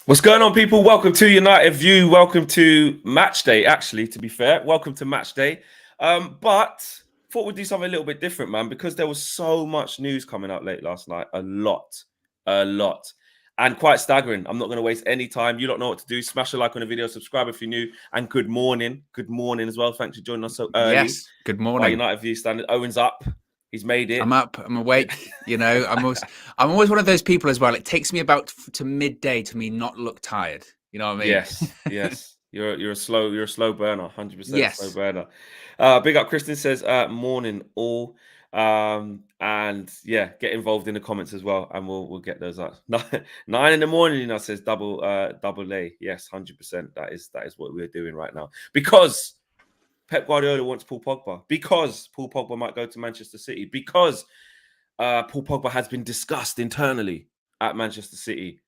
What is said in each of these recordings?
What's going on, people? Welcome to United View. Welcome to match day, actually, to be fair. Welcome to match day. But thought we'd do something a little bit different, man, because there was so much news coming out late last night. A lot. And quite staggering. I'm not going to waste any time. You don't know what to do. Smash a like on the video, subscribe if you're new, and good morning. Good morning as well. Thanks for joining us so early. Yes, good By morning. United View standard. Owen's up. He's made it. I'm up. I'm awake. You know, I'm always one of those people as well. It takes me about to midday to me not look tired. You know what I mean? Yes. You're a slow burner, 100% slow Yes. burner. Big up Kristen says, morning all. And yeah, get involved in the comments as well, and we'll get those up. 9 in the morning, says double A. Yes, 100%. That is what we're doing right now. Because Pep Guardiola wants Paul Pogba, because Paul Pogba might go to Manchester City, because Paul Pogba has been discussed internally at Manchester City.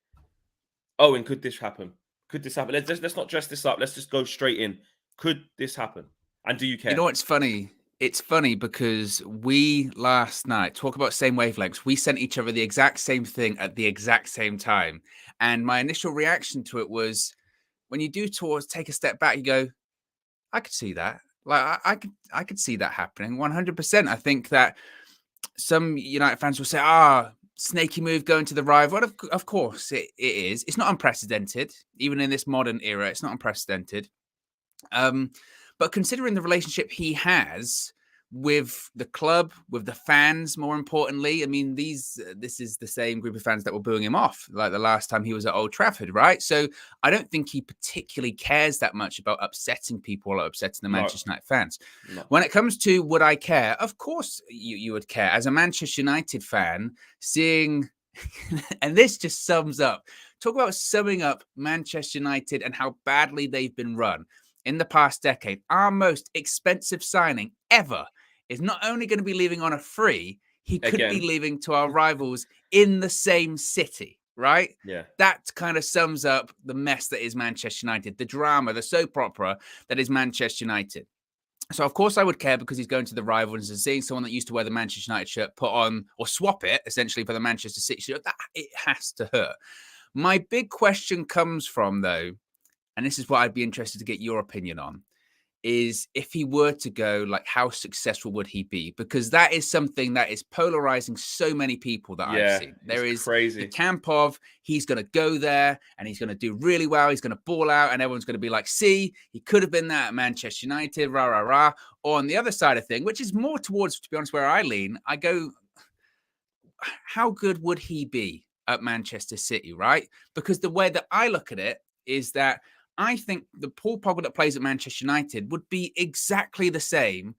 Owen, could this happen? Could this happen? Let's not dress this up. Let's just go straight in. Could this happen? And do you care? You know what's funny? It's funny because we last night talk about same wavelengths. We sent each other the exact same thing at the exact same time. And my initial reaction to it was when you do take a step back, you go, I could see that. Like I could see that happening 100%. I think that some United fans will say, snaky move going to the rival. Of course it is. It's not unprecedented. Even in this modern era, it's not unprecedented. But considering the relationship he has with the club, with the fans, more importantly, I mean, this is the same group of fans that were booing him off like the last time he was at Old Trafford, right? So I don't think he particularly cares that much about upsetting people or upsetting the Manchester United fans. No. When it comes to would I care, of course you would care. As a Manchester United fan, seeing, and this just sums up, talk about summing up Manchester United and how badly they've been run in the past decade. Our most expensive signing ever is not only going to be leaving on a free, he could be leaving to our rivals in the same city, right? Yeah. That kind of sums up the mess that is Manchester United, the drama, the soap opera that is Manchester United. So, of course, I would care because he's going to the rivals and seeing someone that used to wear the Manchester United shirt put on or swap it, essentially, for the Manchester City shirt. It has to hurt. My big question comes from, though, and this is what I'd be interested to get your opinion on, is if he were to go, like, how successful would he be? Because that is something that is polarizing so many people that I've seen. There is crazy. The camp of he's going to go there and he's going to do really well. He's going to ball out and everyone's going to be like, see, he could have been that at Manchester United, rah, rah, rah. Or on the other side of thing, which is more towards, to be honest, where I lean, I go, how good would he be at Manchester City, right? Because the way that I look at it is that I think the Paul Pogba that plays at Manchester United would be exactly the same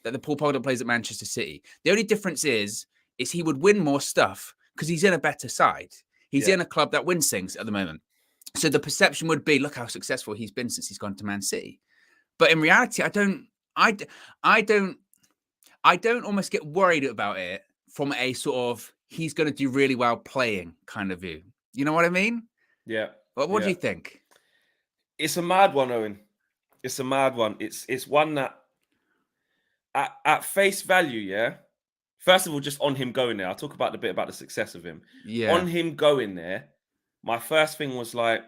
that the Paul Pogba that plays at Manchester City. The only difference is he would win more stuff because he's in a better side. He's in a club that wins things at the moment. So the perception would be, look how successful he's been since he's gone to Man City. But in reality, I don't almost get worried about it from a sort of he's going to do really well playing kind of view. You know what I mean? Yeah. But what do you think? It's a mad one, Owen. It's a mad one. It's one that at face value, yeah. First of all, just on him going there, I'll talk about the bit about the success of him. Yeah. On him going there, my first thing was like,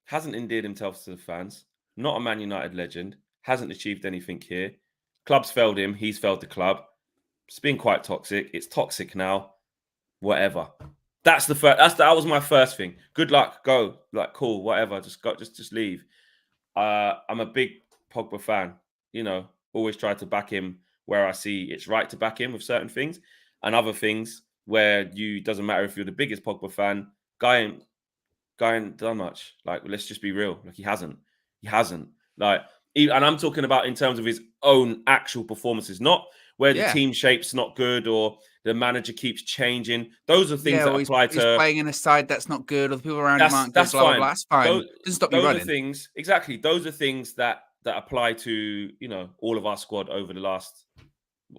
hasn't endeared himself to the fans, not a Man United legend, hasn't achieved anything here. Club's failed him, he's failed the club. It's been quite toxic. It's toxic now. Whatever. That was my first thing. Good luck. Go. Like, cool. Whatever. Just go. Just leave. I'm a big Pogba fan. Always try to back him where I see it's right to back him with certain things, and other things where doesn't matter if you're the biggest Pogba fan. Guy ain't done much. Like, let's just be real. Like, he hasn't. Like, and I'm talking about in terms of his own actual performances, not where the team shape's not good or the manager keeps changing. Those are things that apply to... He's playing in a side that's not good, or the people around him aren't good. That's fine. That's fine. Doesn't stop you running. Those are things, exactly. Those are things that apply to, all of our squad over the last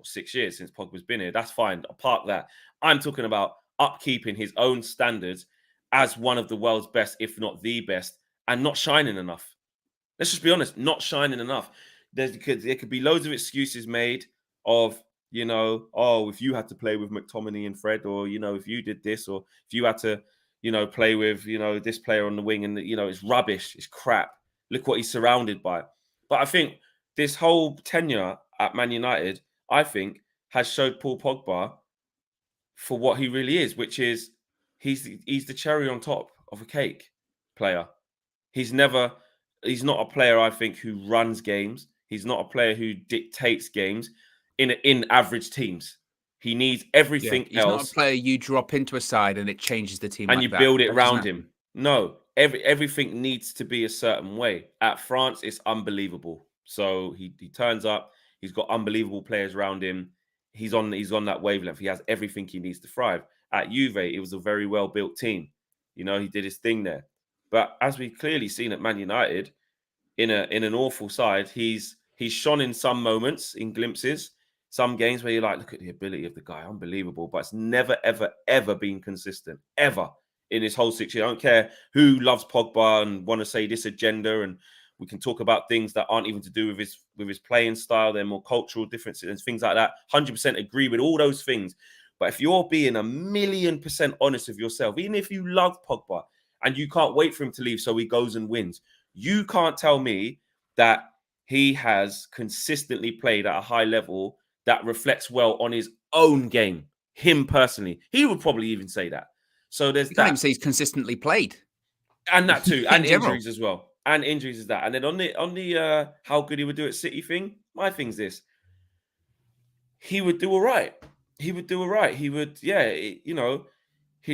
6 years since Pogba's been here. That's fine. Apart that, I'm talking about upkeeping his own standards as one of the world's best, if not the best, and not shining enough. Let's just be honest, not shining enough. There could be loads of excuses made of, if you had to play with McTominay and Fred, or, if you did this, or if you had to, play with, this player on the wing, and it's rubbish, it's crap. Look what he's surrounded by. But I think this whole tenure at Man United, I think, has showed Paul Pogba for what he really is, which is he's the cherry on top of a cake player. He's not a player, I think, who runs games. He's not a player who dictates games in average teams. He needs everything He's else. not a player you drop into a side and it changes the team and like you that. build it That around doesn't him. No, everything needs to be a certain way. At France, it's unbelievable. So he turns up. He's got unbelievable players around him. He's on that wavelength. He has everything he needs to thrive. At Juve, it was a very well built team. He did his thing there. But as we've clearly seen at Man United, in an awful side, he's shone in some moments, in glimpses, some games where you're like, look at the ability of the guy, unbelievable. But it's never, ever, ever been consistent, ever, in his whole 6 years. I don't care who loves Pogba and want to say this agenda, and we can talk about things that aren't even to do with his playing style. They're more cultural differences and things like that. 100% agree with all those things. But if you're being 1,000,000% honest with yourself, even if you love Pogba and you can't wait for him to leave so he goes and wins, you can't tell me that he has consistently played at a high level that reflects well on his own game, him personally. He would probably even say that. So there's You that. can't even say he's consistently played. And that too, In and general. injuries as well. And injuries is that. And then on the how good he would do at City thing, my thing's this. He would do all right. He would, he'd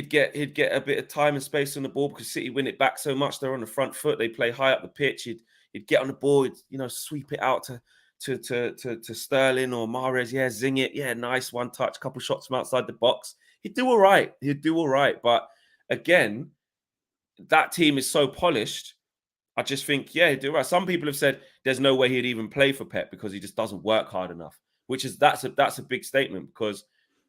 get a bit of time and space on the ball because City win it back so much. They're on the front foot. They play high up the pitch. He'd get on the ball, sweep it out to Sterling or Mahrez. Yeah, zing it. Yeah, nice one touch, couple shots from outside the box. He'd do all right. But again, that team is so polished. I just think, he'd do all right. Some people have said there's no way he'd even play for Pep because he just doesn't work hard enough. That's a big statement because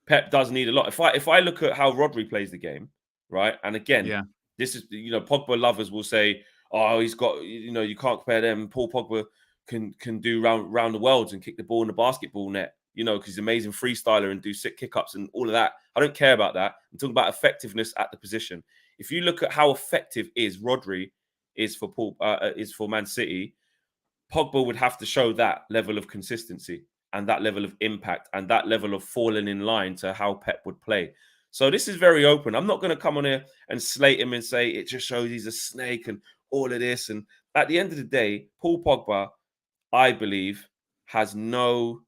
Pep does need a lot. If I look at how Rodri plays the game, right? And again, this is, Pogba lovers will say, oh, he's got, you can't compare them. Paul Pogba can do round the worlds and kick the ball in the basketball net, because he's an amazing freestyler and do sick kick-ups and all of that. I don't care about that. I'm talking about effectiveness at the position. If you look at how effective Rodri is for Man City, Pogba would have to show that level of consistency and that level of impact and that level of falling in line to how Pep would play. So this is very open. I'm not going to come on here and slate him and say it just shows he's a snake and all of this. And at the end of the day, Paul Pogba, I believe, has no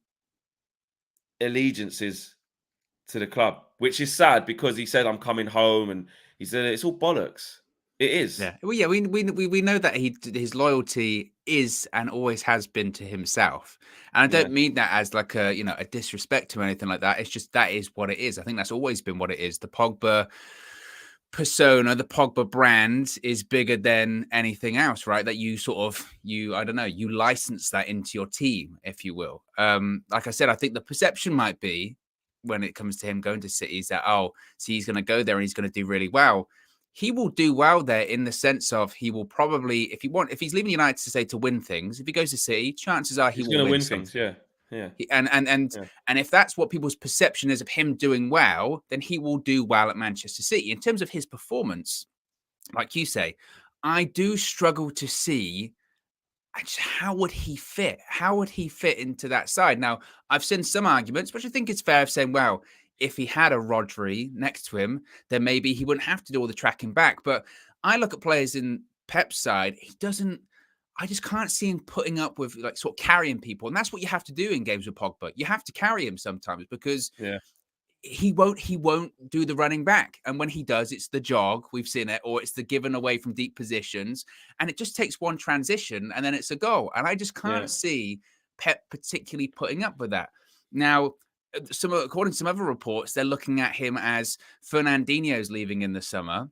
allegiances to the club, which is sad because he said, I'm coming home, and he said it's all bollocks. It is. Yeah. Well, we know that his loyalty is and always has been to himself. And I don't mean that as like a disrespect to anything like that. It's just that is what it is. I think that's always been what it is. The Pogba persona, the Pogba brand is bigger than anything else, right? That you you license that into your team, if you will. Like I said, I think the perception might be when it comes to him going to City is that, he's going to go there and he's going to do really well. He will do well there in the sense of he will probably, if he's leaving United to win things, if he goes to City, chances are he's will win something. Things. Yeah. And if that's what people's perception is of him doing well, then he will do well at Manchester City. In terms of his performance, like you say, I do struggle to see how would he fit? How would he fit into that side? Now, I've seen some arguments, which I think it's fair of saying, well, if he had a Rodri next to him, then maybe he wouldn't have to do all the tracking back. But I look at players in Pep's side, I just can't see him putting up with sort of carrying people. And that's what you have to do in games with Pogba. You have to carry him sometimes because he won't do the running back. And when he does, it's the jog. We've seen it, or it's the given away from deep positions. And it just takes one transition and then it's a goal. And I just can't see Pep particularly putting up with that. Now, according to some other reports, they're looking at him as Fernandinho's leaving in the summer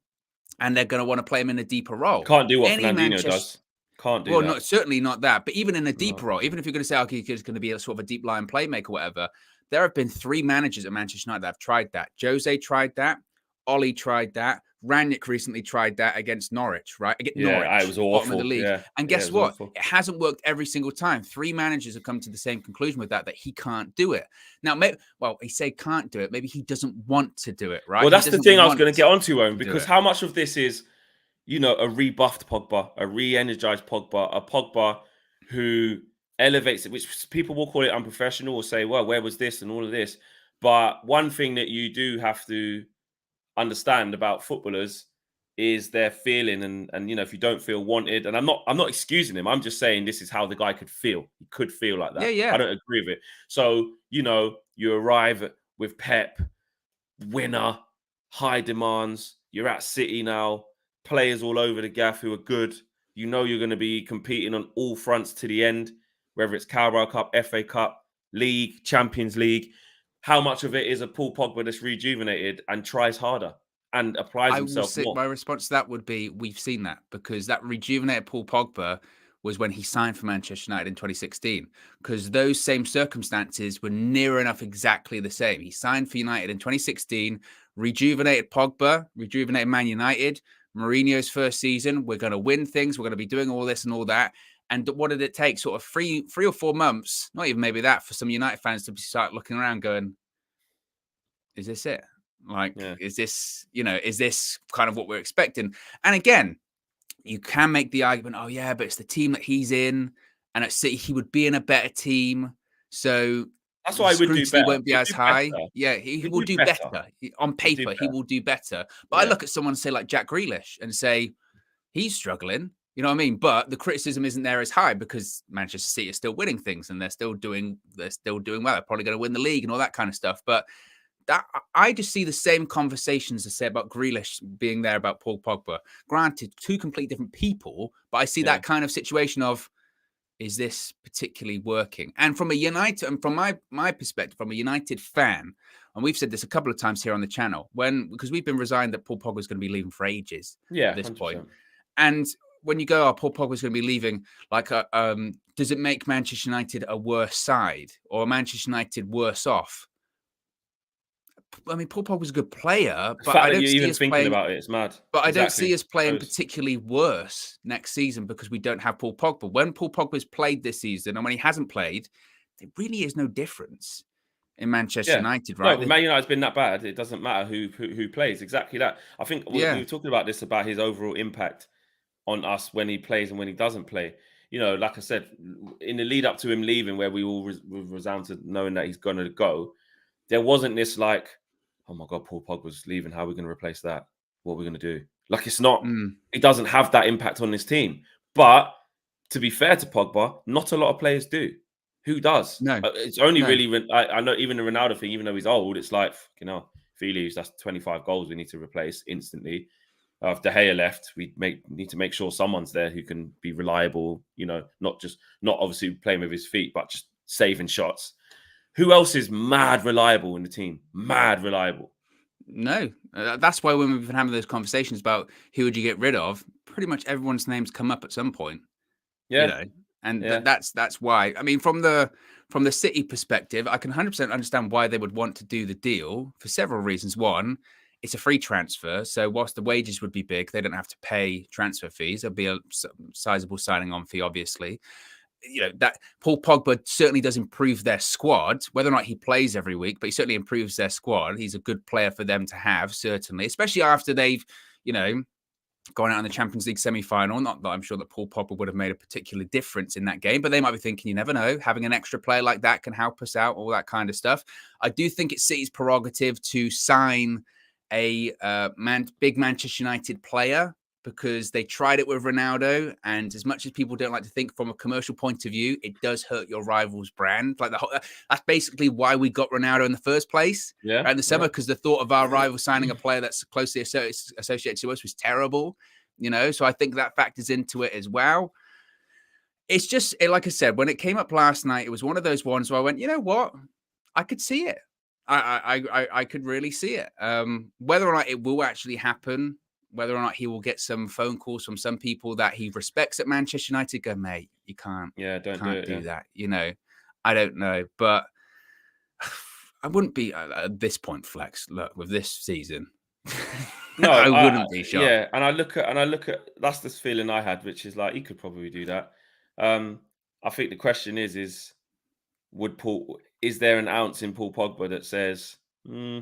and they're going to want to play him in a deeper role. Can't do what Fernandinho does. Can't do that. Certainly not that. But even in a deeper role, even if you're going to say, okay, he's going to be a sort of a deep line playmaker or whatever, there have been 3 managers at Manchester United that have tried that. Jose tried that. Ollie tried that. Rangnick recently tried that against Norwich, right? Against Yeah, it Norwich, was bottom of the awful. league. Yeah, And yeah, it guess was what? awful. It hasn't worked every single time. 3 managers have come to the same conclusion with that he can't do it. Now, he said can't do it. Maybe he doesn't want to do it, right? Well, He that's the doesn't thing I was want going to get onto, Owen, to do because it. how much of this is, a rebuffed Pogba, a re-energized Pogba, a Pogba who elevates it, which people will call it unprofessional or say, well, where was this and all of this? But one thing that you do have to understand about footballers is their feeling, and if you don't feel wanted, and I'm not excusing him, I'm just saying this is how the guy could feel. He could feel like Yeah, that. yeah. I don't agree with it. So, you arrive with Pep, winner, high demands. You're at City now, players all over the gaff who are good. You're going to be competing on all fronts to the end, whether it's Carabao Cup, FA Cup, League, Champions League. How much of it is a Paul Pogba that's rejuvenated and tries harder and applies I will himself say more? my response to that would be we've seen that, because that rejuvenated Paul Pogba was when he signed for Manchester United in 2016, because those same circumstances were near enough exactly the same. He signed for United in 2016, rejuvenated Pogba, rejuvenated Man United. Mourinho's first season, we're going to win things, we're going to be doing all this and all that. And what did it take? Sort of three or 4 months, not even maybe that, for some United fans to start looking around going, is this it? Like, Yeah. is this kind of what we're expecting? And again, you can make the argument, oh yeah, but it's the team that he's in, and at City he would be in a better team, so That's the why we'd do scrutiny better. won't be We'd as do high. better. Yeah, he We'd will do do better. better. On We'd do paper, he better. will do better. But I Yeah. look at someone, say, like Jack Grealish, and say, he's struggling. You know what I mean? But the criticism isn't there as high, because Manchester City are still winning things, and they're still doing well. They're probably going to win the league and all that kind of stuff. But that I just see the same conversations as say about Grealish being there about Paul Pogba. Granted, 2 complete different people, but I see Yeah. that kind of situation of, is this particularly working? And from a United, and from my perspective, from a United fan, and we've said this a couple of times here on the channel, because we've been resigned that Paul Pogba is going to be leaving for ages Yeah. at this 100%. point. And when you go, Paul Pogba is going to be leaving, like, does it make Manchester United a worse side, or Manchester United worse off? I mean, Paul Pogba's a good player, The but fact I that don't you're see even us thinking playing. about it, it's mad. But I don't Exactly. see us playing Shows. particularly worse next season because we don't have Paul Pogba. When Paul Pogba's played this season and when he hasn't played, there really is no difference in Manchester Yeah. United, No, right? Man United's been that bad. It doesn't matter who plays. Exactly that. I think we Yeah. were talking about this, about his overall impact on us when he plays and when he doesn't play. Like I said, in the lead up to him leaving, where we all were resound to knowing that he's going to go, there wasn't this like, oh my God, Paul Pogba's leaving. How are we going to replace that? What are we going to do? Like, it's not, Mm. it doesn't have that impact on this team. But to be fair to Pogba, not a lot of players do. Who does? No. It's only No. really, I know even the Ronaldo thing, even though he's old, it's like, if he leaves, that's 25 goals we need to replace instantly. If De Gea left, we need to make sure someone's there who can be reliable, not obviously playing with his feet, but just saving shots. Who else is mad reliable in the team? Mad reliable. No. That's why when we've been having those conversations about who would you get rid of, pretty much everyone's names come up at some point. Yeah. And Yeah. that's why. I mean, from the City perspective, I can 100% understand why they would want to do the deal for several reasons. One, it's a free transfer, so whilst the wages would be big, they don't have to pay transfer fees. There'll be a sizable signing on fee, obviously. That Paul Pogba certainly does improve their squad, whether or not he plays every week, but he certainly improves their squad. He's a good player for them to have, certainly, especially after they've, going out in the Champions League semi-final. Not that I'm sure that Paul Pogba would have made a particular difference in that game, but they might be thinking, you never know, having an extra player like that can help us out, all that kind of stuff. I do think it's City's prerogative to sign a big Manchester United player, because they tried it with Ronaldo, and as much as people don't like to think from a commercial point of view, it does hurt your rival's brand. Like that's basically why we got Ronaldo in the first place, Yeah. right, in the summer, because the thought of our rival signing a player that's closely associated to us was terrible. So I think that factors into it as well. It's just, like I said, when it came up last night, it was one of those ones where I went, you know what, I could see it. I could really see it. Whether or not it will actually happen, whether or not he will get some phone calls from some people that he respects at Manchester United, go, mate, you can't, don't do that. I don't know, but I wouldn't be at this point, Flex. Look, with this season, No, I wouldn't be shocked. yeah, and I look at that's the feeling I had, which is like he could probably do that. I think the question is is there an ounce in Paul Pogba that says, nah,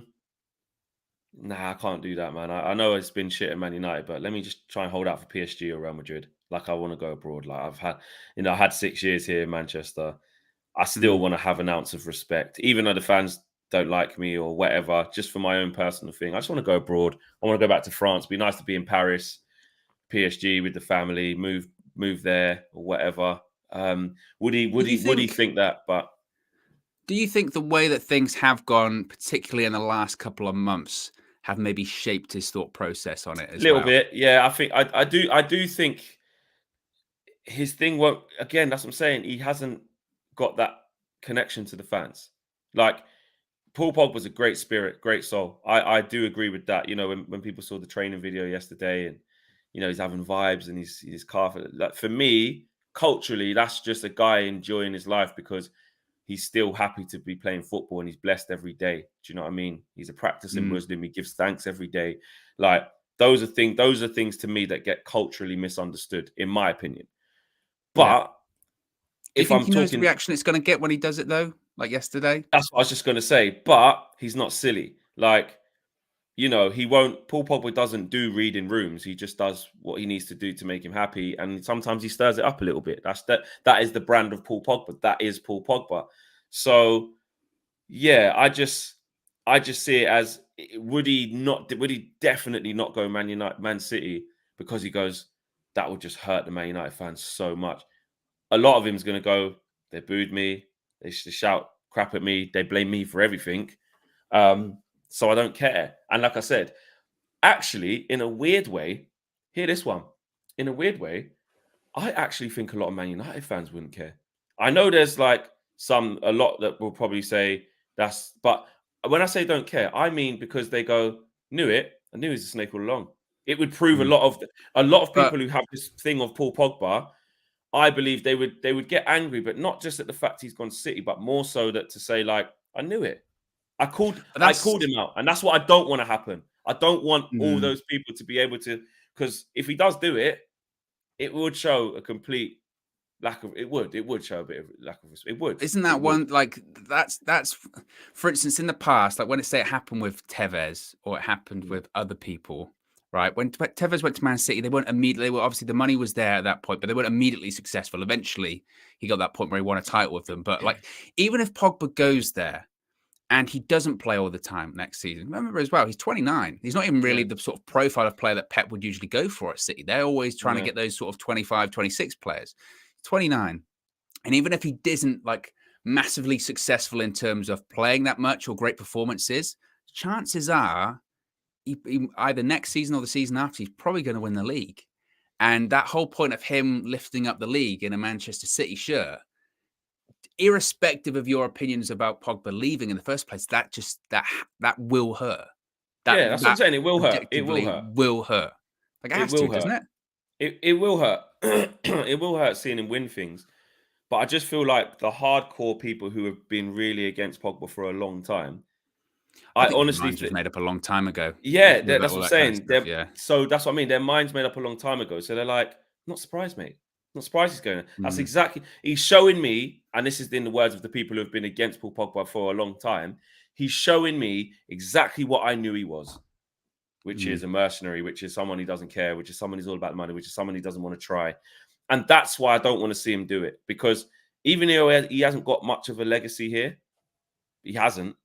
I can't do that, man. I know it's been shit at Man United, but let me just try and hold out for PSG or Real Madrid. Like I want to go abroad. Like I had 6 years here in Manchester. I still want to have an ounce of respect, even though the fans don't like me or whatever, just for my own personal thing. I just want to go abroad. I want to go back to France. Be nice to be in Paris, PSG with the family, move there or whatever. Would he think that? But do you think the way that things have gone, particularly in the last couple of months, have maybe shaped his thought process on it as little well? bit, yeah. I think I do think his thing won't. Again, that's what I'm saying. He hasn't got that connection to the fans. Like Paul Pogba's a great spirit, great soul. I do agree with that. You know, when people saw the training video yesterday, and he's having vibes and he's car. Like for me, culturally, that's just a guy enjoying his life because he's still happy to be playing football and he's blessed every day. Do you know what I mean? He's a practicing Muslim. He gives thanks every day. Like those are things to me that get culturally misunderstood, in my opinion. But do you if think I'm he knows the talking, reaction it's going to get when he does it though? Like yesterday? that's what I was just going to say. But he's not silly. Like, he won't. Paul Pogba doesn't do reading rooms. He just does what he needs to do to make him happy, and sometimes he stirs it up a little bit. That is the brand of Paul Pogba. That is Paul Pogba. So, yeah, I just see it as would he definitely not go Man City because he goes that would just hurt the Man United fans so much. A lot of him's going to go. They booed me. They shout crap at me. They blame me for everything. So I don't care. And like I said, actually, in a weird way, hear this one. In a weird way, I actually think a lot of Man United fans wouldn't care. I know there's like a lot that will probably say but when I say don't care, I mean because they go, knew it. I knew he was a snake all along. It would prove a lot of But people who have this thing of Paul Pogba. I believe they would get angry, but not just at the fact he's gone City, but more so that to say like, I knew it. I called him out, and that's what I don't want to happen. I don't want all those people to be able to, because if he does do it, it would show a complete lack of. It would show a bit of lack of respect. It would. isn't that one like that's for instance in the past, like when it happened with Tevez or it happened with other people, right? When Tevez went to Man City, they weren't immediately. Obviously the money was there at that point, but they weren't immediately successful. Eventually, he got that point where he won a title with them. But like even if Pogba goes there and he doesn't play all the time next season. Remember as well, he's 29. He's not even really the sort of profile of player that Pep would usually go for at City. They're always trying to get those sort of 25, 26 players. 29. And even if he isn't like massively successful in terms of playing that much or great performances, chances are he either next season or the season after, he's probably going to win the league. And that whole point of him lifting up the league in a Manchester City shirt, irrespective of your opinions about Pogba leaving in the first place, that will hurt. That's what I'm saying. It will hurt. It will hurt. Like it has to, doesn't it? It will hurt. It will hurt seeing him win things. But I just feel like the hardcore people who have been really against Pogba for a long time, I think honestly was made up a long time ago. Yeah, that's what I'm saying. Kind of stuff, So that's what I mean. Their mind's made up a long time ago. So they're like, not surprised, mate. Not surprised he's going. That's exactly. He's showing me, and this is in the words of the people who have been against Paul Pogba for a long time. He's showing me exactly what I knew he was, which is a mercenary, which is someone who doesn't care, which is someone who's all about the money, which is someone who doesn't want to try. And that's why I don't want to see him do it, because even though he hasn't got much of a legacy here, he hasn't.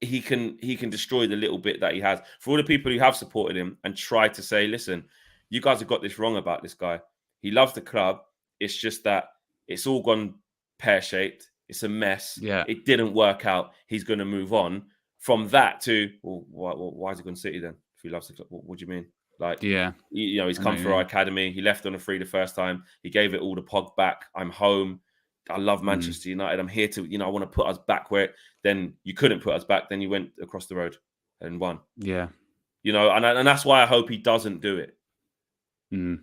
He can destroy the little bit that he has. For all the people who have supported him and tried to say, listen, you guys have got this wrong about this guy. He loves the club. It's just that it's all gone pear-shaped. It's a mess. Yeah. It didn't work out. He's going to move on. From that to, well, why is he going to City then? If he loves the club, what do you mean? Like, he's come for our academy. He left on a free the first time. He gave it all to Pog back. I'm home. I love Manchester United. I'm here to, I want to put us back where then you couldn't put us back. Then you went across the road and won. Yeah. And that's why I hope he doesn't do it.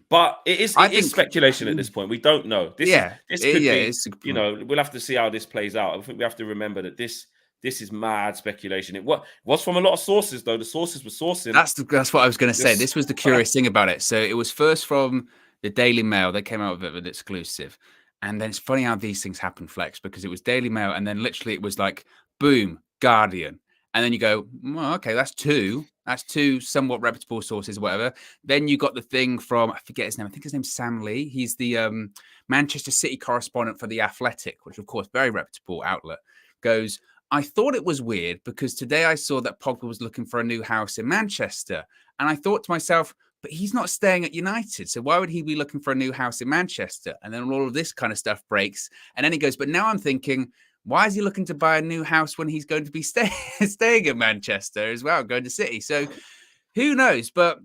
But it is speculation at this point. We don't know. This could be, we'll have to see how this plays out. I think we have to remember that this This is mad speculation. It was from a lot of sources, though. The sources were sourcing. That's what I was going to say. Yes. This was the curious thing about it. So it was first from the Daily Mail. They came out with it with exclusive. And then it's funny how these things happen, Flex, because it was Daily Mail. And then literally it was like, boom, Guardian. And then you go, well, okay, that's two. That's two somewhat reputable sources, whatever. Then you got the thing from, I forget his name. I think his name's Sam Lee. He's the Manchester City correspondent for The Athletic, which, of course, very reputable outlet. Goes, I thought it was weird because today I saw that Pogba was looking for a new house in Manchester. And I thought to myself, but he's not staying at United. So why would he be looking for a new house in Manchester? And then all of this kind of stuff breaks. And then he goes, but now I'm thinking, why is he looking to buy a new house when he's going to be staying in Manchester as well, going to City? So who knows? But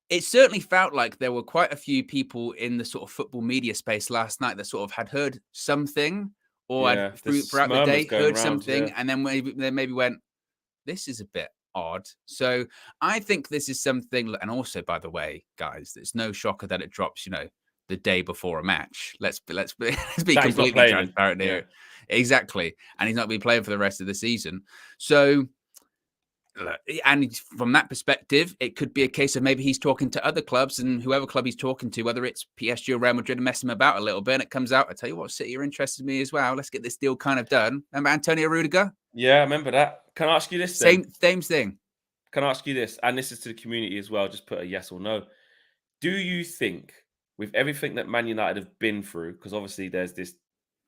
it certainly felt like there were quite a few people in the sort of football media space last night that sort of had heard something or had throughout the day heard something, and then maybe went, this is a bit odd. So I think this is something, and also, by the way, guys, it's no shocker that it drops, the day before a match. Let's be completely transparent here. Yeah. Exactly. And he's not been playing for the rest of the season. So, and from that perspective, it could be a case of maybe he's talking to other clubs, and whoever club he's talking to, whether it's PSG or Real Madrid, and mess him about a little bit. And it comes out, I tell you what, City are interested in me as well. Let's get this deal kind of done. Remember Antonio Rudiger? Yeah, I remember that. Can I ask you this? Same thing. Can I ask you this? And this is to the community as well. Just put a yes or no. Do you think, with everything that Man United have been through, because obviously there's this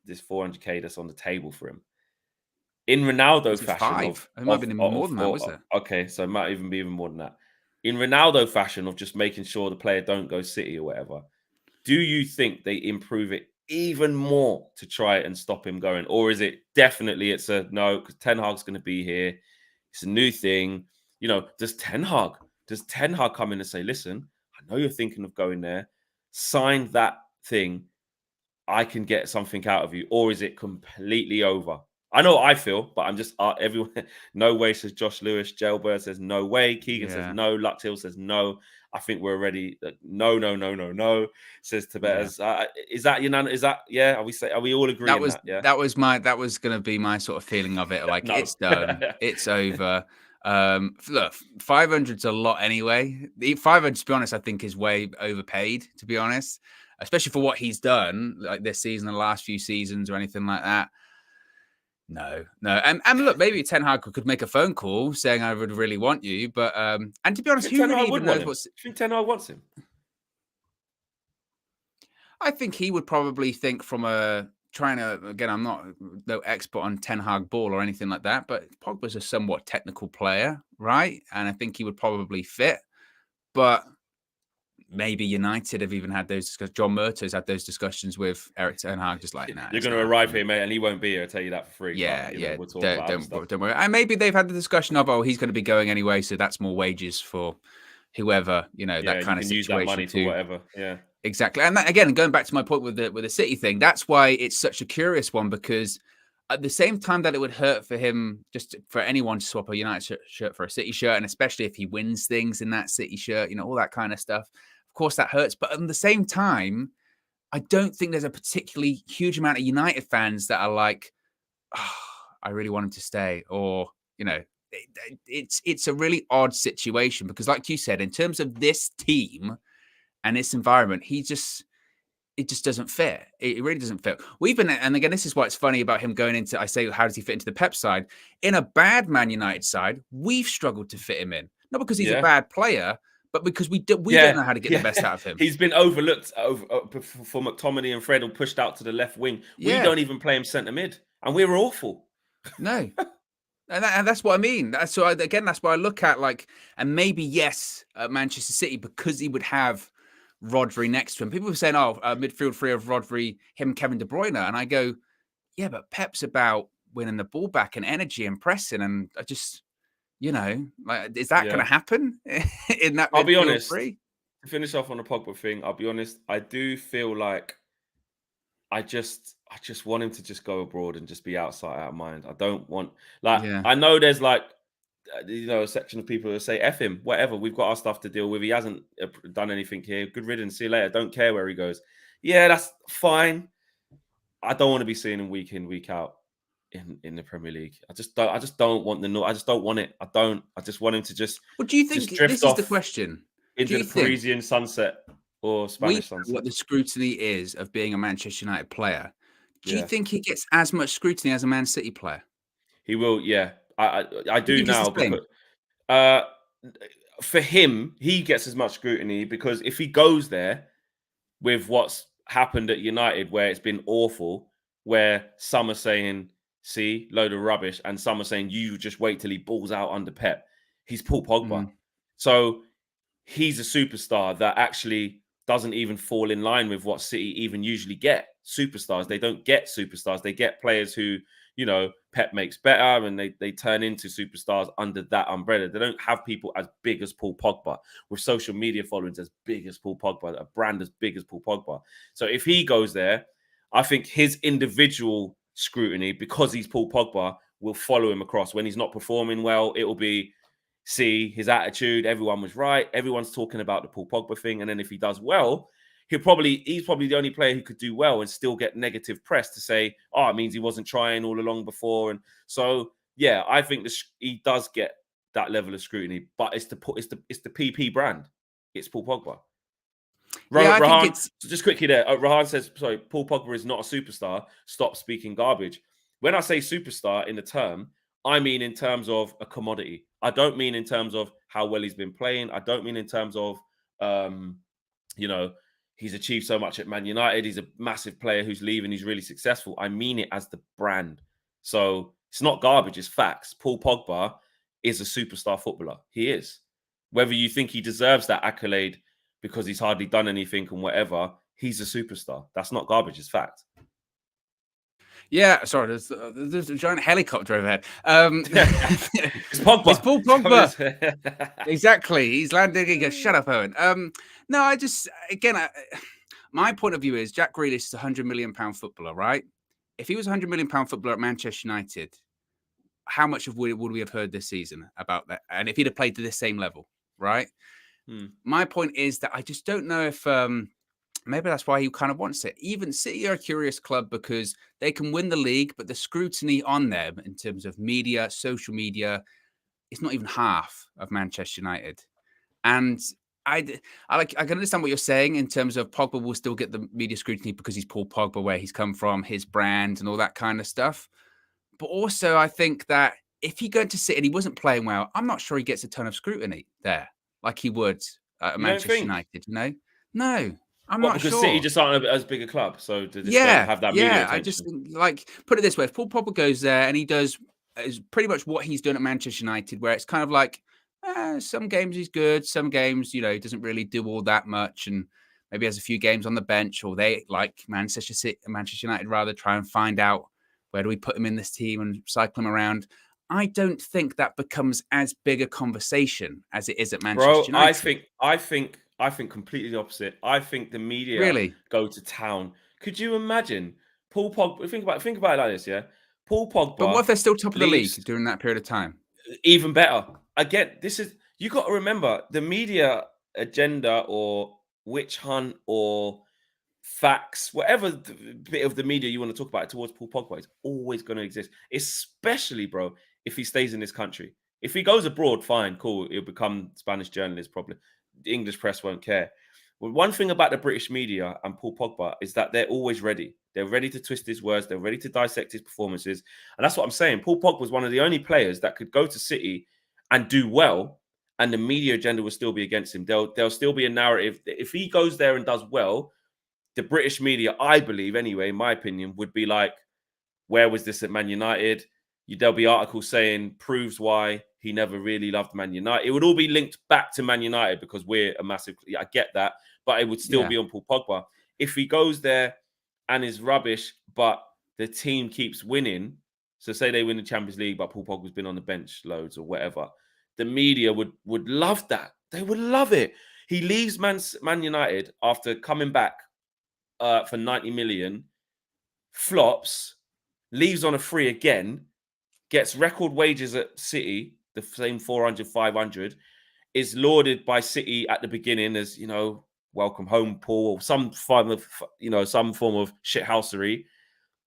400k that's on the table for him, in Ronaldo fashion, it might have been more than that, was it? Okay, so it might even be even more than that. In Ronaldo fashion of just making sure the player don't go City or whatever, do you think they improve it even more to try and stop him going, or is it definitely it's a no because Ten Hag's going to be here? It's a new thing, Does Ten Hag come in and say, "Listen, I know you're thinking of going there. Sign that thing. I can get something out of you," or is it completely over? I know what I feel, but I'm just everyone. No way, says Josh Lewis. Jailbird says no way. Keegan says no. Lucktill says no. I think we're already no. Says Tibet's. Is that Is that Are we all agreeing that was going to be my sort of feeling of it. Like it's done. It's over. Look, 500's a lot anyway. The 500, to be honest, I think is way overpaid. To be honest, especially for what he's done, like this season, the last few seasons, or anything like that. No. And look, maybe Ten Hag could make a phone call saying, I would really want you. But, and to be honest, who really even knows what's... Do you think Ten Hag wants him? I think he would probably think from again, I'm not no expert on Ten Hag ball or anything like that, but Pogba's a somewhat technical player, right? And I think he would probably fit. But maybe United have even had those discussions. John Murtaugh's had those discussions with Eric Ten Hag, just like, nah. You're going to arrive here, mate, and he won't be here. I'll tell you that for free. Yeah. We'll talk don't worry. And maybe they've had the discussion of, he's going to be going anyway, so that's more wages for whoever, that kind of situation. Use that money for whatever. Yeah, exactly. And that, again, going back to my point with the City thing, that's why it's such a curious one, because at the same time that it would hurt for him, just for anyone to swap a United shirt for a City shirt, and especially if he wins things in that City shirt, all that kind of stuff. Of course, that hurts. But at the same time, I don't think there's a particularly huge amount of United fans that are like, I really want him to stay. Or, it's a really odd situation because, like you said, in terms of this team and its environment, it just doesn't fit. It really doesn't fit. And again, this is why it's funny about him going into, I say, how does he fit into the Pep side? In a bad Man United side, we've struggled to fit him in. Not because he's a bad player, but because we don't know how to get the best out of him. He's been overlooked for McTominay and Fred, pushed out to the left wing. We don't even play him centre mid, and we were awful. No, and that's what I mean. That's why I look at and maybe yes, at Manchester City, because he would have Rodri next to him. People were saying, midfield three of Rodri, him, Kevin De Bruyne, and I go, yeah, but Pep's about winning the ball back and energy and pressing, and I just. Is that going to happen in that? I'll be honest. To finish off on the Pogba thing, I'll be honest. I do feel like I just want him to just go abroad and just be out of mind. I don't want I know there's a section of people who say F him, whatever. We've got our stuff to deal with. He hasn't done anything here. Good riddance. See you later. Don't care where he goes. Yeah, that's fine. I don't want to be seeing him week in, week out. in the Premier League. I just don't want I just don't want it. I just want him to just Well, do you think drift this is the off question? Do into you the think Parisian sunset or we Spanish know sunset. what the scrutiny is of being a Manchester United player? Do you Yeah, think he gets as much scrutiny as a Man City player? he will. Yeah, I You do think it's now the same? because uh, for him, he gets as much scrutiny because if he goes there with what's happened at United, where it's been awful, where some are saying, see, load of rubbish, and some are saying, you just wait till he balls out under Pep. He's Paul Pogba. Mm. So he's a superstar that actually doesn't even fall in line with what City even usually get. Superstars, they don't get superstars. They get players who, Pep makes better and they turn into superstars under that umbrella. They don't have people as big as Paul Pogba with social media followings as big as Paul Pogba, a brand as big as Paul Pogba. So if he goes there, I think his individual scrutiny, because he's Paul Pogba, will follow him across. When he's not performing well, it will be, see, his attitude, everyone was right. Everyone's talking about the Paul Pogba thing. And then if he does well, he's probably the only player who could do well and still get negative press to say, oh, it means he wasn't trying all along before. And so, yeah, I think he does get that level of scrutiny, but it's the PP brand. It's Paul Pogba. Yeah, I think Rahan, it's so just quickly there, Rahan says, sorry, Paul Pogba is not a superstar. Stop speaking garbage. When I say superstar in the term, I mean in terms of a commodity. I don't mean in terms of how well he's been playing. I don't mean in terms of, um, you know, he's achieved so much at Man United. He's a massive player who's leaving. He's really successful. I mean it as the brand. So it's not garbage. It's facts. Paul Pogba is a superstar footballer. He is. Whether you think he deserves that accolade because he's hardly done anything and whatever, he's a superstar. That's not garbage. It's fact. yeah. Sorry, there's a giant helicopter overhead. It's Pogba. It's Paul Pogba. Exactly. He's landing. He goes, shut up, Owen. No, I just again, my point of view is Jack Grealish is a £100 million footballer, right? If he was a £100 million footballer at Manchester United, how much would we have heard this season about that? And if he'd have played to this same level, right? My point is that I just don't know if maybe that's why he kind of wants it. Even City are a curious club because they can win the league, but the scrutiny on them in terms of media, social media, is not even half of Manchester United. And I can understand what you're saying in terms of Pogba will still get the media scrutiny because he's Paul Pogba, where he's come from, his brand, and all that kind of stuff. But also, I think that if he go to City and he wasn't playing well, I'm not sure he gets a ton of scrutiny there like he would at You don't Manchester think? United. No, I'm What, not because City sure. just aren't as big a club, so they just don't Yeah, have that media yeah. I just attention. like put it this way: if Paul Pogba goes there and he does is pretty much what he's done at Manchester United, where it's kind of like some games he's good, some games he doesn't really do all that much, and maybe has a few games on the bench, or they like Manchester United rather try and find out where do we put him in this team and cycle him around. I don't think that becomes as big a conversation as it is at Manchester Bro, I United. think completely the opposite. I think the media Really? go to town. Could you imagine Paul Pogba? Think about it like this, yeah. Paul But what Pogba if they're still top of the league leaves. during that period of time? Even better. Again, you got to remember the media agenda or witch hunt or facts, whatever bit of the media you want to talk about towards Paul Pogba is always going to exist, especially, bro, if he stays in this country. If he goes abroad, fine, cool. He'll become Spanish journalist, probably. The English press won't care. Well, one thing about the British media and Paul Pogba is that they're always ready. They're ready to twist his words. They're ready to dissect his performances. And that's what I'm saying. Paul Pogba was one of the only players that could go to City and do well, and the media agenda will still be against him. There'll still be a narrative. If he goes there and does well, the British media, I believe anyway, in my opinion, would be like, where was this at Man United? There'll be articles saying proves why he never really loved Man United. It would all be linked back to Man United because we're a massive. I get that, but it would still Yeah. be on Paul Pogba. If he goes there and is rubbish, but the team keeps winning, so say they win the Champions League, but Paul Pogba's been on the bench loads or whatever, the media would love that. They would love it. He leaves Man United after coming back for 90 million, flops, leaves on a free again, gets record wages at City, the same 400, 500, is lauded by City at the beginning as, welcome home, Paul, or some form of shithousery.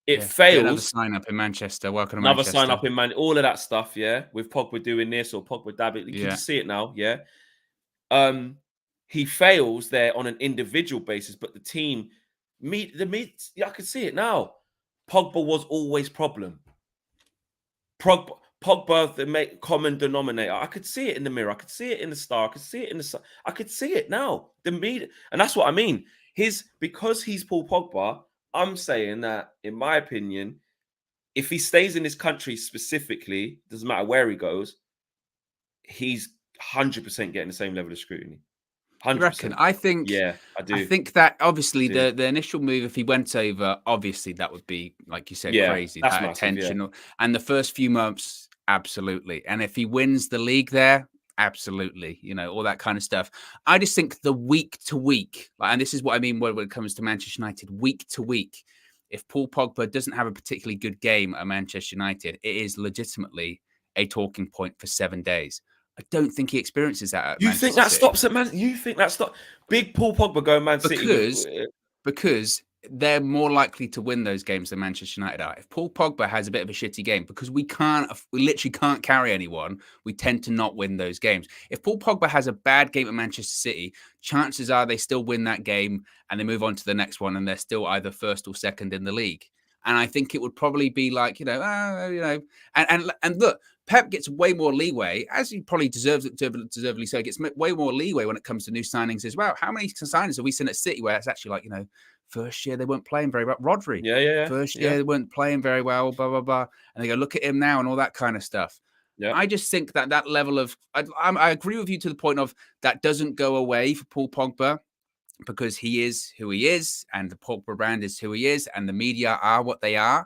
It Get another fails. sign up in Manchester. Welcome to Another sign Manchester. up in Man, all of that stuff, yeah. With Pogba doing this or Pogba dabbing, you can Yeah. just see it now, yeah. He fails there on an individual basis, but the team, yeah, I can see it now. Pogba was always problem. Pogba, the common denominator. I could see it in the mirror. I could see it in the star. I could see it in the sun. I could see it now. The media, and that's what I mean. Because he's Paul Pogba. I'm saying that, in my opinion, if he stays in this country specifically, doesn't matter where he goes, he's 100% getting the same level of scrutiny. You reckon? 100%. I think. Yeah, I do. I think that obviously do. the initial move, if he went over, obviously that would be, like you said, Yeah, crazy. that's That massive, yeah. attention, and the first few months, absolutely. And if he wins the league there, absolutely. You know, all that kind of stuff. I just think the week to week, and this is what I mean when it comes to Manchester United, week to week. If Paul Pogba doesn't have a particularly good game at Manchester United, it is legitimately a talking point for 7 days. I don't think he experiences that at You think Manchester that City. stops at Man? You think that stops? Big Paul Pogba going Man City Because they're more likely to win those games than Manchester United are. If Paul Pogba has a bit of a shitty game, because we literally can't carry anyone, we tend to not win those games. If Paul Pogba has a bad game at Manchester City, chances are they still win that game and they move on to the next one, and they're still either first or second in the league. And I think it would probably be like, and look, Pep gets way more leeway, as he probably deservedly so. He gets way more leeway when it comes to new signings as well. How many signings have we seen at City where it's actually like, first year they weren't playing very well? Rodri, Yeah. First year they weren't playing very well, blah, blah, blah. And they go, look at him now and all that kind of stuff. Yeah. I just think that level of, I agree with you to the point of that doesn't go away for Paul Pogba, because he is who he is, and the Pogba brand is who he is, and the media are what they are.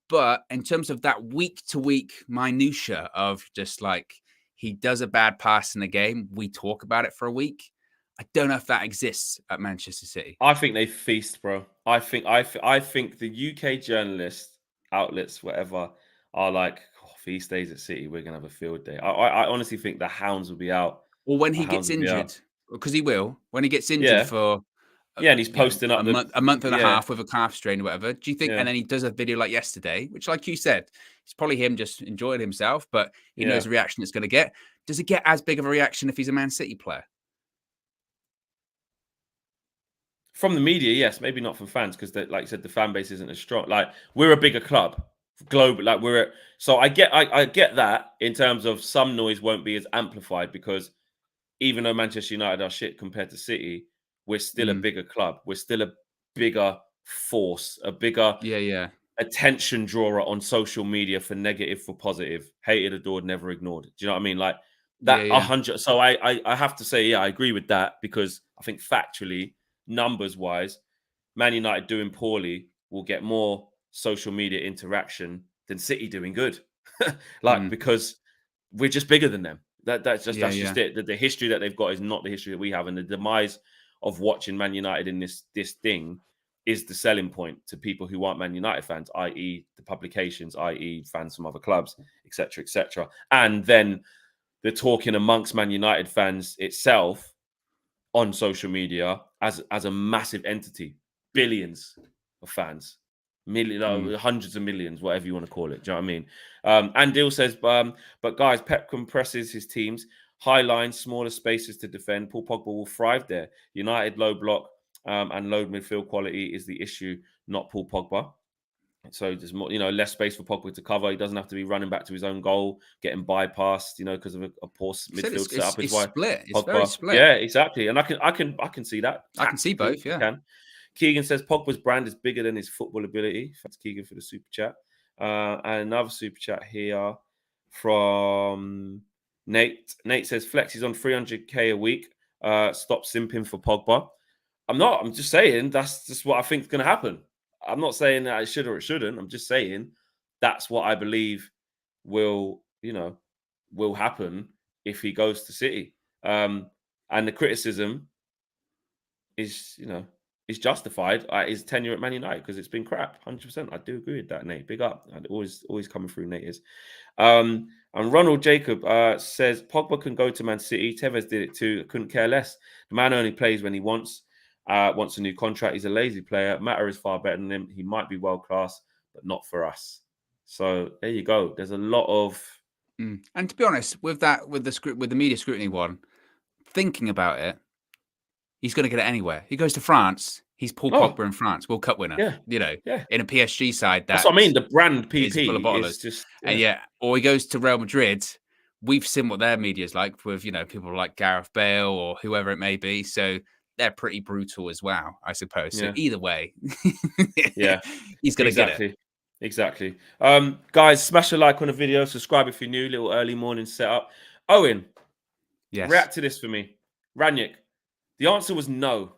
But in terms of that week-to-week minutia of just like he does a bad pass in a game, we talk about it for a week. I don't know if that exists at Manchester City. I think they feast, bro. I think the UK journalists, outlets, whatever, are like, if he stays at City, we're gonna have a field day. I honestly think the hounds will be out. Or when he gets injured, because he will. When he gets injured for and he's posting up a month and a half with a calf strain or whatever. Do you think? And then he does a video like yesterday, which, like you said, it's probably him just enjoying himself, but he knows the reaction it's going to get. Does it get as big of a reaction if he's a Man City player? From the media, yes, maybe not from fans, because, like you said, the fan base isn't as strong. Like, we're a bigger club global. Like, so I get that in terms of some noise won't be as amplified, because even though Manchester United are shit compared to City, we're still a bigger club. We're still a bigger force, a bigger attention drawer on social media, for negative, for positive, hated, adored, never ignored. Do you know what I mean? Like that 100. So I have to say, I agree with that, because I think factually, numbers wise, Man United doing poorly will get more social media interaction than City doing good. Because we're just bigger than them. That's just it. The history that they've got is not the history that we have, and the demise of watching Man United in this thing is the selling point to people who aren't Man United fans, i.e. the publications, i.e. fans from other clubs, etc., etc. And then the talking amongst Man United fans itself on social media as a massive entity, billions of fans, hundreds of millions, whatever you want to call it. Do you know what I mean? And Dill says, but guys, Pep compresses his teams, high lines, smaller spaces to defend. Paul Pogba will thrive there. United low block and low midfield quality is the issue, not Paul Pogba. So there's more, less space for Pogba to cover. He doesn't have to be running back to his own goal, getting bypassed, because of a poor midfield setup. It's split. It's Pogba, very split. Yeah, exactly. And I can see that. I can see both. Yeah. Can. Keegan says Pogba's brand is bigger than his football ability. Thanks, Keegan, for the super chat. And another super chat here from Nate. Nate says Flex is on 300k a week. Stop simping for Pogba. I'm not. I'm just saying that's just what I think is going to happen. I'm not saying that it should or it shouldn't. I'm just saying that's what I believe will happen if he goes to City. And the criticism is justified. His tenure at Man United, because it's been crap. 100%. I do agree with that, Nate. Big up. I'd always coming through, Nate is. And Ronald Jacob says Pogba can go to Man City. Tevez did it too. Couldn't care less. The man only plays when he wants a new contract. He's a lazy player. Matter is far better than him. He might be world class, but not for us. So there you go. There's a lot of And to be honest, with the media scrutiny one, thinking about it, he's going to get it anywhere. He goes to France. He's Paul Pogba in France, World Cup winner. yeah, In a PSG side that's what I mean. The brand is full of PP bottlers. is just And or he goes to Real Madrid. We've seen what their media is like with, people like Gareth Bale or whoever it may be. So they're pretty brutal as well, I suppose. So either way, he's going to get it. Exactly. Guys, smash a like on the video. Subscribe if you're new. Little early morning setup. Owen, react to this for me. Rangnick, the answer was no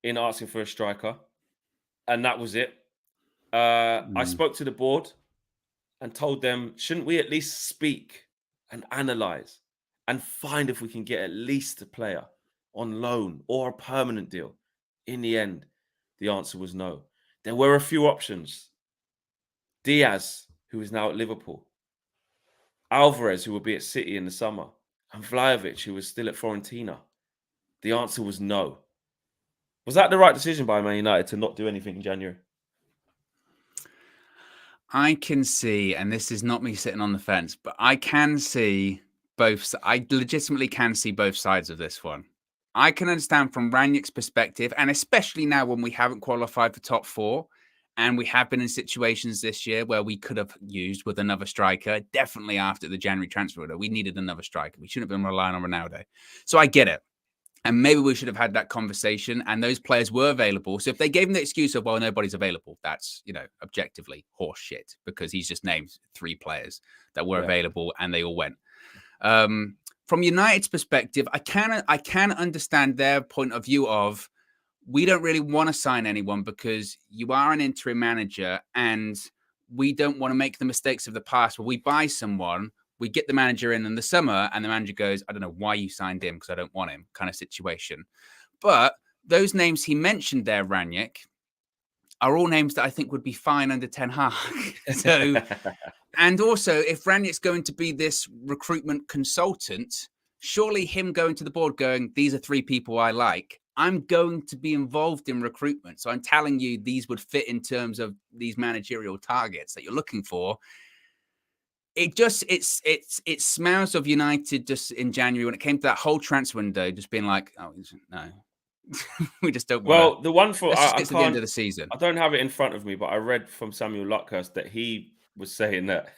in asking for a striker. And that was it. I spoke to the board and told them, shouldn't we at least speak and analyze and find if we can get at least a player on loan or a permanent deal? In the end, the answer was no. There were a few options. Diaz, who is now at Liverpool. Alvarez, who will be at City in the summer. And Vlahovic, who was still at Fiorentina. The answer was no. Was that the right decision by Man United to not do anything in January? I can see, and this is not me sitting on the fence, but I can see both. I legitimately can see both sides of this one. I can understand from Rangnick's perspective, and especially now when we haven't qualified for top 4, and we have been in situations this year where we could have used with another striker. Definitely after the January transfer window, we needed another striker. We shouldn't have been relying on Ronaldo. So I get it. And maybe we should have had that conversation, and those players were available. So if they gave him the excuse of, well, nobody's available, that's, objectively horse shit, because he's just named 3 players that were available and they all went. From United's perspective, I can understand their point of view of, we don't really want to sign anyone because you are an interim manager and we don't want to make the mistakes of the past where we buy someone, we get the manager in the summer and the manager goes, I don't know why you signed him because I don't want him, kind of situation. But those names he mentioned there, Rangnick, are all names that I think would be fine under Ten Hag. So, and also, if Rangnick's going to be this recruitment consultant, surely him going to the board going, these are 3 people I like, I'm going to be involved in recruitment. So I'm telling you, these would fit in terms of these managerial targets that you're looking for. It smells of United just in January when it came to that whole transfer window, just being like, oh, no, we just don't want Well, the one for let's just get to the end of the season. I don't have it in front of me, but I read from Samuel Luckhurst that he was saying that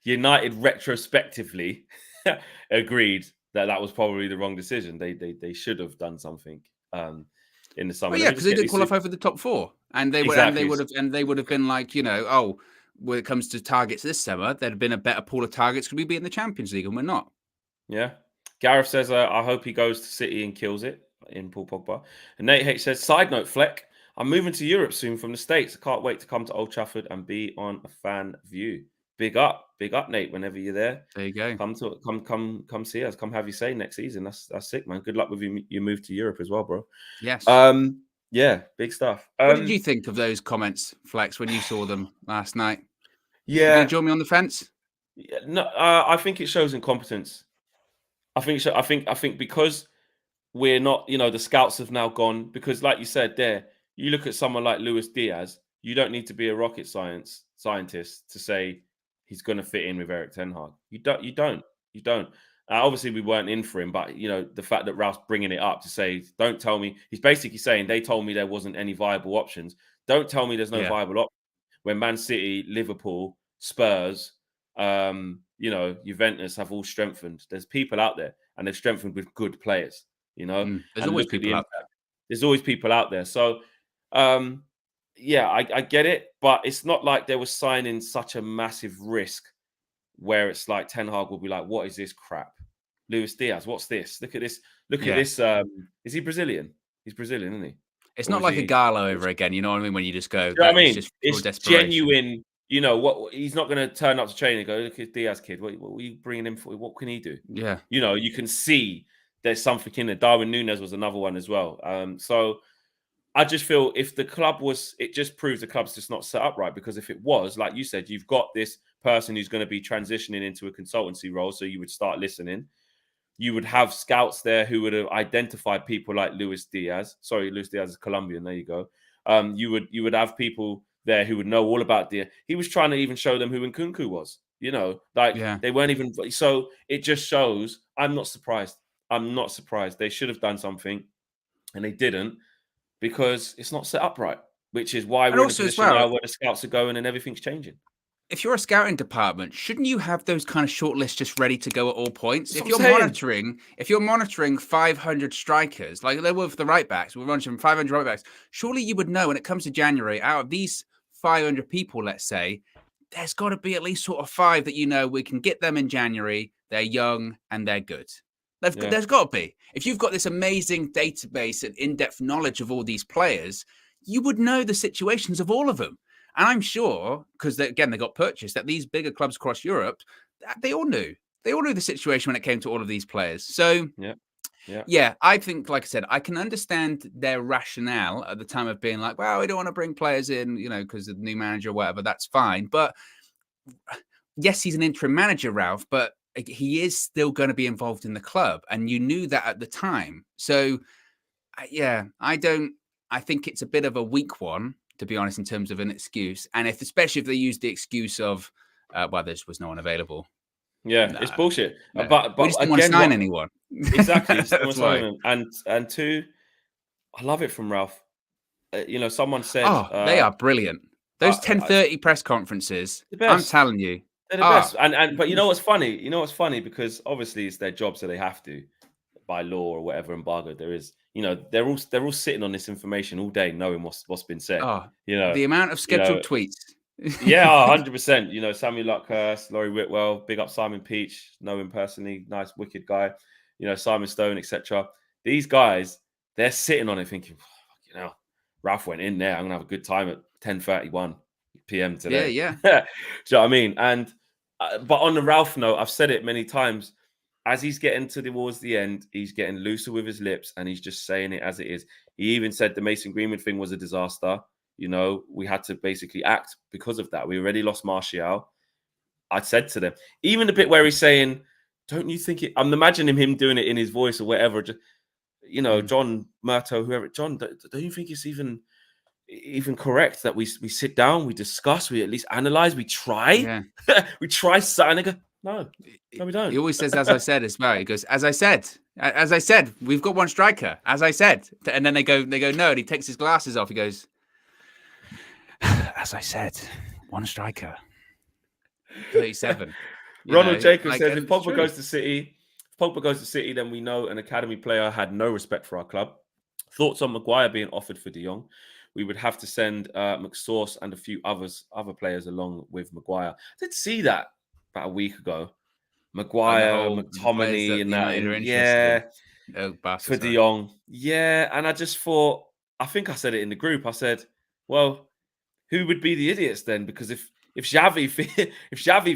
United retrospectively agreed that was probably the wrong decision. They should have done something in the summer. Well, because they didn't qualify for the top 4, and they would have been like, when it comes to targets this summer, there'd have been a better pool of targets. Could we be in the Champions League? And we're not. Yeah. Gareth says, I hope he goes to City and kills it in Paul Pogba. And Nate H says, side note, Fleck, I'm moving to Europe soon from the States. I can't wait to come to Old Trafford and be on a fan view. Big up, Nate. Whenever you're there, there you go. Come see us. Come have you say next season. That's sick, man. Good luck with your move to Europe as well, bro. Yes. Yeah, big stuff. What did you think of those comments, Flex, when you saw them last night? Yeah, you going to join me on the fence? Yeah, no, I think it shows incompetence. I think because we're not, the scouts have now gone, because like you said there, you look at someone like Luis Diaz, you don't need to be a rocket scientist to say he's going to fit in with Erik Ten Hag. You don't. Obviously, we weren't in for him, but the fact that Ralph's bringing it up to say, don't tell me, he's basically saying they told me there wasn't any viable options. Don't tell me there's no viable option when Man City, Liverpool, Spurs, Juventus have all strengthened. There's people out there, and they've strengthened with good players. There's always people out there. There's always people out there. So, I get it, but it's not like they were signing such a massive risk where it's like Ten Hag will be like, what is this crap? Luis Diaz, what's this? Look at this. Look at this. Is he Brazilian? He's Brazilian, isn't he? It's not like a Gala over again. You know what I mean? When you just go, it's genuine. What he's not going to turn up to training and go, look at Diaz, kid. What are you bringing him for? What can he do? Yeah. You can see there's something in there. Darwin Núñez was another one as well. So I just feel if the club it just proves the club's just not set up right, because if it was, like you said, you've got this person who's going to be transitioning into a consultancy role. So you would start listening. You would have scouts there who would have identified people like Luis Diaz. Sorry, Luis Diaz is Colombian. There you go. You would have people there who would know all about he was trying to even show them who Nkunku was. Like Yeah. they weren't even. So it just shows. I'm not surprised. I'm not surprised. They should have done something, and they didn't because it's not set up right. Which is why And we're in a also as position well, now where the scouts are going and everything's changing. if you're a scouting department, shouldn't you have those kind of short lists just ready to go at all points? That's If what you're I'm saying. monitoring 500 strikers, like they were for the right backs, we're monitoring 500 right backs. Surely you would know when it comes to January, out of these 500 people, let's say, there's got to be at least sort of 5 that we can get them in January. They're young and they're good. Yeah. There's got to be. If you've got this amazing database and in-depth knowledge of all these players, you would know the situations of all of them. And I'm sure, because they got purchased, that these bigger clubs across Europe, they all knew. They all knew the situation when it came to all of these players. So, yeah, I think, like I said, I can understand their rationale at the time of being like, well, we don't want to bring players in, because of the new manager or whatever. That's fine. But yes, he's an interim manager, Ralf, but he is still going to be involved in the club. And you knew that at the time. So, I think it's a bit of a weak one, to be honest, in terms of an excuse. And especially if they use the excuse of, well, there was no one available. Yeah, it's bullshit. No. But We just didn't again, want to sign anyone. Exactly. That's why. And two, I love it from Ralf. Someone said, Oh, they are brilliant. Those 10:30 press conferences, the best. I'm telling you. They're the best. But you know what's funny? Because obviously it's their job, so they have to, by law or whatever embargo there is. They're all sitting on this information all day, knowing what's been said. Oh, the amount of scheduled tweets. Yeah, 100%. Samuel Luckhurst, Laurie Whitwell, big up Simon Peach, know him personally, nice, wicked guy. Simon Stone, etc. These guys, they're sitting on it thinking, Ralf went in there. I'm gonna have a good time at 10:31 p.m. today. Yeah. Do you know what I mean? And but on the Ralf note, I've said it many times. As he's getting towards the end, he's getting looser with his lips, and he's just saying it as it is. He even said the Mason Greenwood thing was a disaster. We had to basically act because of that. We already lost Martial. I said to them, even the bit where he's saying, "Don't you think it?" I'm imagining him doing it in his voice or whatever. Just, John Murto, whoever. John, don't you think it's even correct that we sit down, we discuss, we at least analyze, we try, we try something. And they go, no, we don't. He always says, "As I said," as well. He goes, "As I said, we've got one striker. As I said," and then they go, no. And he takes his glasses off. He goes, "As I said, one striker, 37." Ronald Jacobs says, if Pogba goes to City, then we know an academy player had no respect for our club. Thoughts on Maguire being offered for De Jong? We would have to send McSauce and a few other players along with Maguire. I did see that about a week ago. Maguire, McTominay, and that. For De Jong. Yeah, and I just thought, I think I said it in the group. I said, well, who would be the idiots then? Because if Xavi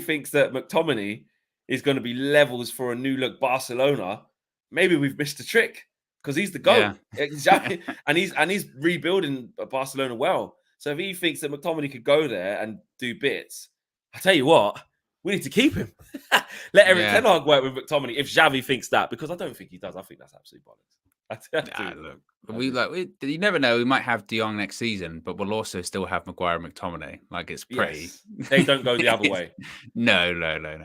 thinks that McTominay is going to be levels for a new look Barcelona, maybe we've missed a trick. Because he's the GOAT. Exactly. and he's rebuilding Barcelona well. So if he thinks that McTominay could go there and do bits, I tell you what, we need to keep him. Let Eric Ten Hag work with McTominay if Xavi thinks that, because I don't think he does. I think that's absolute bollocks. You never know. We might have De Jong next season, but we'll also still have Maguire and McTominay. Like, it's pretty. Yes. They don't go the other way. No.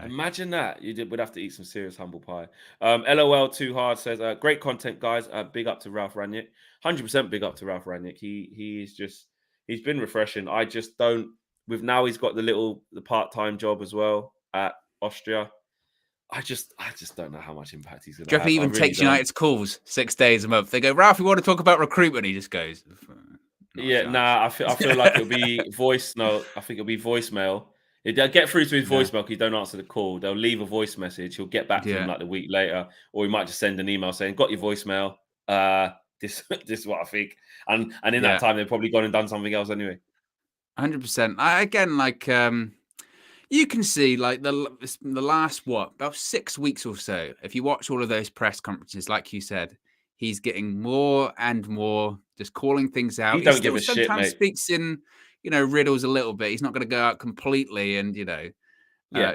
Imagine that. We'd have to eat some serious humble pie. LOL Too Hard says, great content, guys. Big up to Ralf Rangnick. 100% big up to Ralf Rangnick. He's been refreshing. I just don't. With now he's got the part-time job as well at Austria. I just don't know how much impact he's going to have. He even takes United's calls 6 days a month. They go, Ralf, we want to talk about recruitment. He just goes, I feel like it'll be voice note. I think it'll be voicemail. They'll get through to his voicemail because he don't answer the call. They'll leave a voice message. He'll get back to him like the week later, or he might just send an email saying, "Got your voicemail. This is what I think." And in that time, they've probably gone and done something else anyway. 100%. You can see, like, the last, about 6 weeks or so, if you watch all of those press conferences, like you said, he's getting more and more just calling things out. He don't give a shit, mate. Sometimes speaks in, riddles a little bit. He's not going to go out completely and,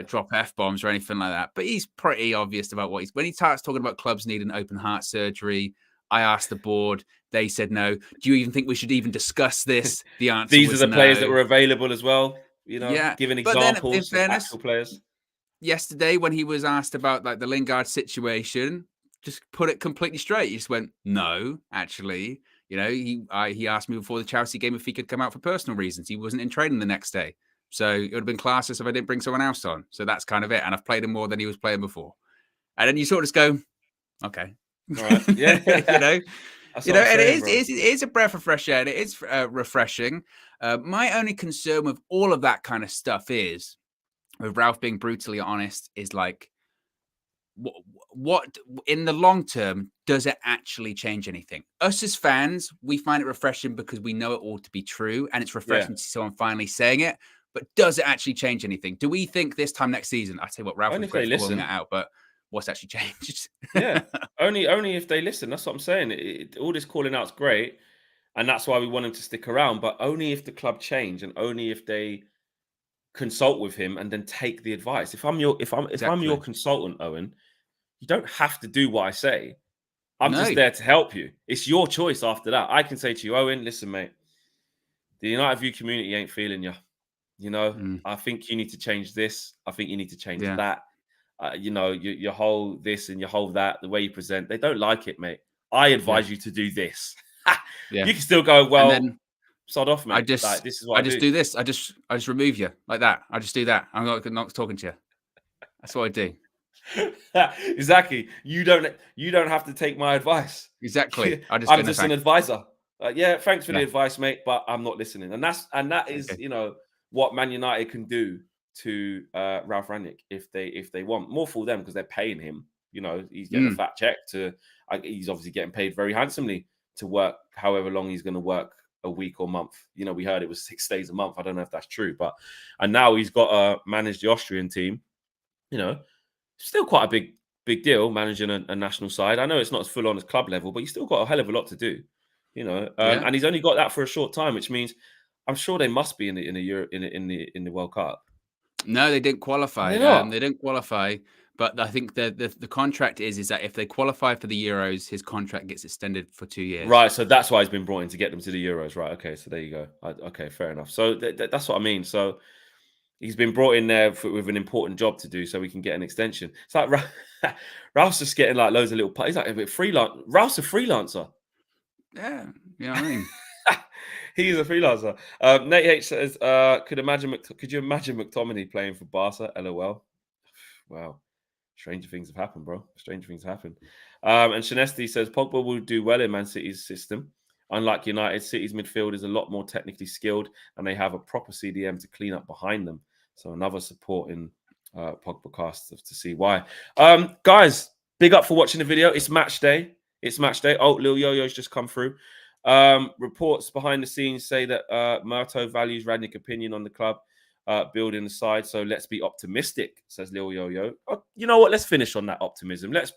drop F-bombs or anything like that. But he's pretty obvious about when he starts talking about clubs needing open heart surgery, I asked the board. They said no. Do you even think we should even discuss this? The answer These was are the players that no. were available as well. Yeah. Giving But then, in examples of fairness, actual players. yesterday when he was asked about like the Lingard situation, just put it completely straight. He just went, no, actually. He asked me before the Chelsea game if he could come out for personal reasons. He wasn't in training the next day. So it would have been classless if I didn't bring someone else on. So that's kind of it. And I've played him more than he was playing before. And then you sort of just go, okay. All right. Yeah. That's what I'm And saying, it is a breath of fresh air. And it is refreshing. My only concern with all of that kind of stuff is, with Ralf being brutally honest, is like, what in the long term does it actually change anything? Us as fans, we find it refreshing because we know it all to be true, and it's refreshing to see someone finally saying it. But does it actually change anything? Do we think this time next season? I tell you what, Ralf was great for calling that out, but what's actually changed? Yeah, only if they listen. That's what I'm saying. All this calling out's great, and that's why we want him to stick around. But only if the club change, and only if they consult with him and then take the advice. If I'm your consultant, Owen, you don't have to do what I say. I'm just there to help you. It's your choice after that. I can say to you, Owen, listen, mate, the United View community ain't feeling you. I think you need to change this. I think you need to change that. Your whole this and your whole that, the way you present, they don't like it, mate. I advise you to do this. You can still go, well, then, sod off, mate. This is what I do this. I just remove you like that. I just do that. I'm not talking to you. That's what I do. Exactly. You don't have to take my advice. Exactly. I'm just an advisor. Thanks for the advice, mate, but I'm not listening. And that is what Man United can do to Ralf Rangnick if they want. More for them because they're paying him. He's getting a fat check he's obviously getting paid very handsomely to work however long he's going to work, a week or month. We heard it was 6 days a month. I don't know if that's true, and now he's got to manage the Austrian team. Still quite a big deal managing a national side. I know it's not as full on as club level, but you still got a hell of a lot to do. And he's only got that for a short time, which means I'm sure they must be in the World Cup. No, they didn't qualify. They didn't qualify, but I think the contract is that if they qualify for the Euros, his contract gets extended for 2 years. Right, so that's why he's been brought in to get them to the Euros. Right, okay, so there you go. Okay, fair enough. So that's what I mean. So he's been brought in there with an important job to do, so we can get an extension. It's like Ralph's just getting like loads of little. He's like a bit freelance. Ralph's a freelancer. Yeah, you know what I mean. He's a freelancer. Nate H says, "Could you imagine McTominay playing for Barca?" LOL. Wow, stranger things have happened, bro. Stranger things happen. And Shanesti says Pogba will do well in Man City's system. Unlike United, City's midfield is a lot more technically skilled, and they have a proper CDM to clean up behind them. So another support in Pogba cast to see why. Guys, big up for watching the video. It's match day. Oh, Lil Yo-Yo's just come through. Reports behind the scenes say that Murto values Rangnick's opinion on the club building the side. So let's be optimistic, says Lil Yo-Yo. Oh, you know what? Let's finish on that optimism. There are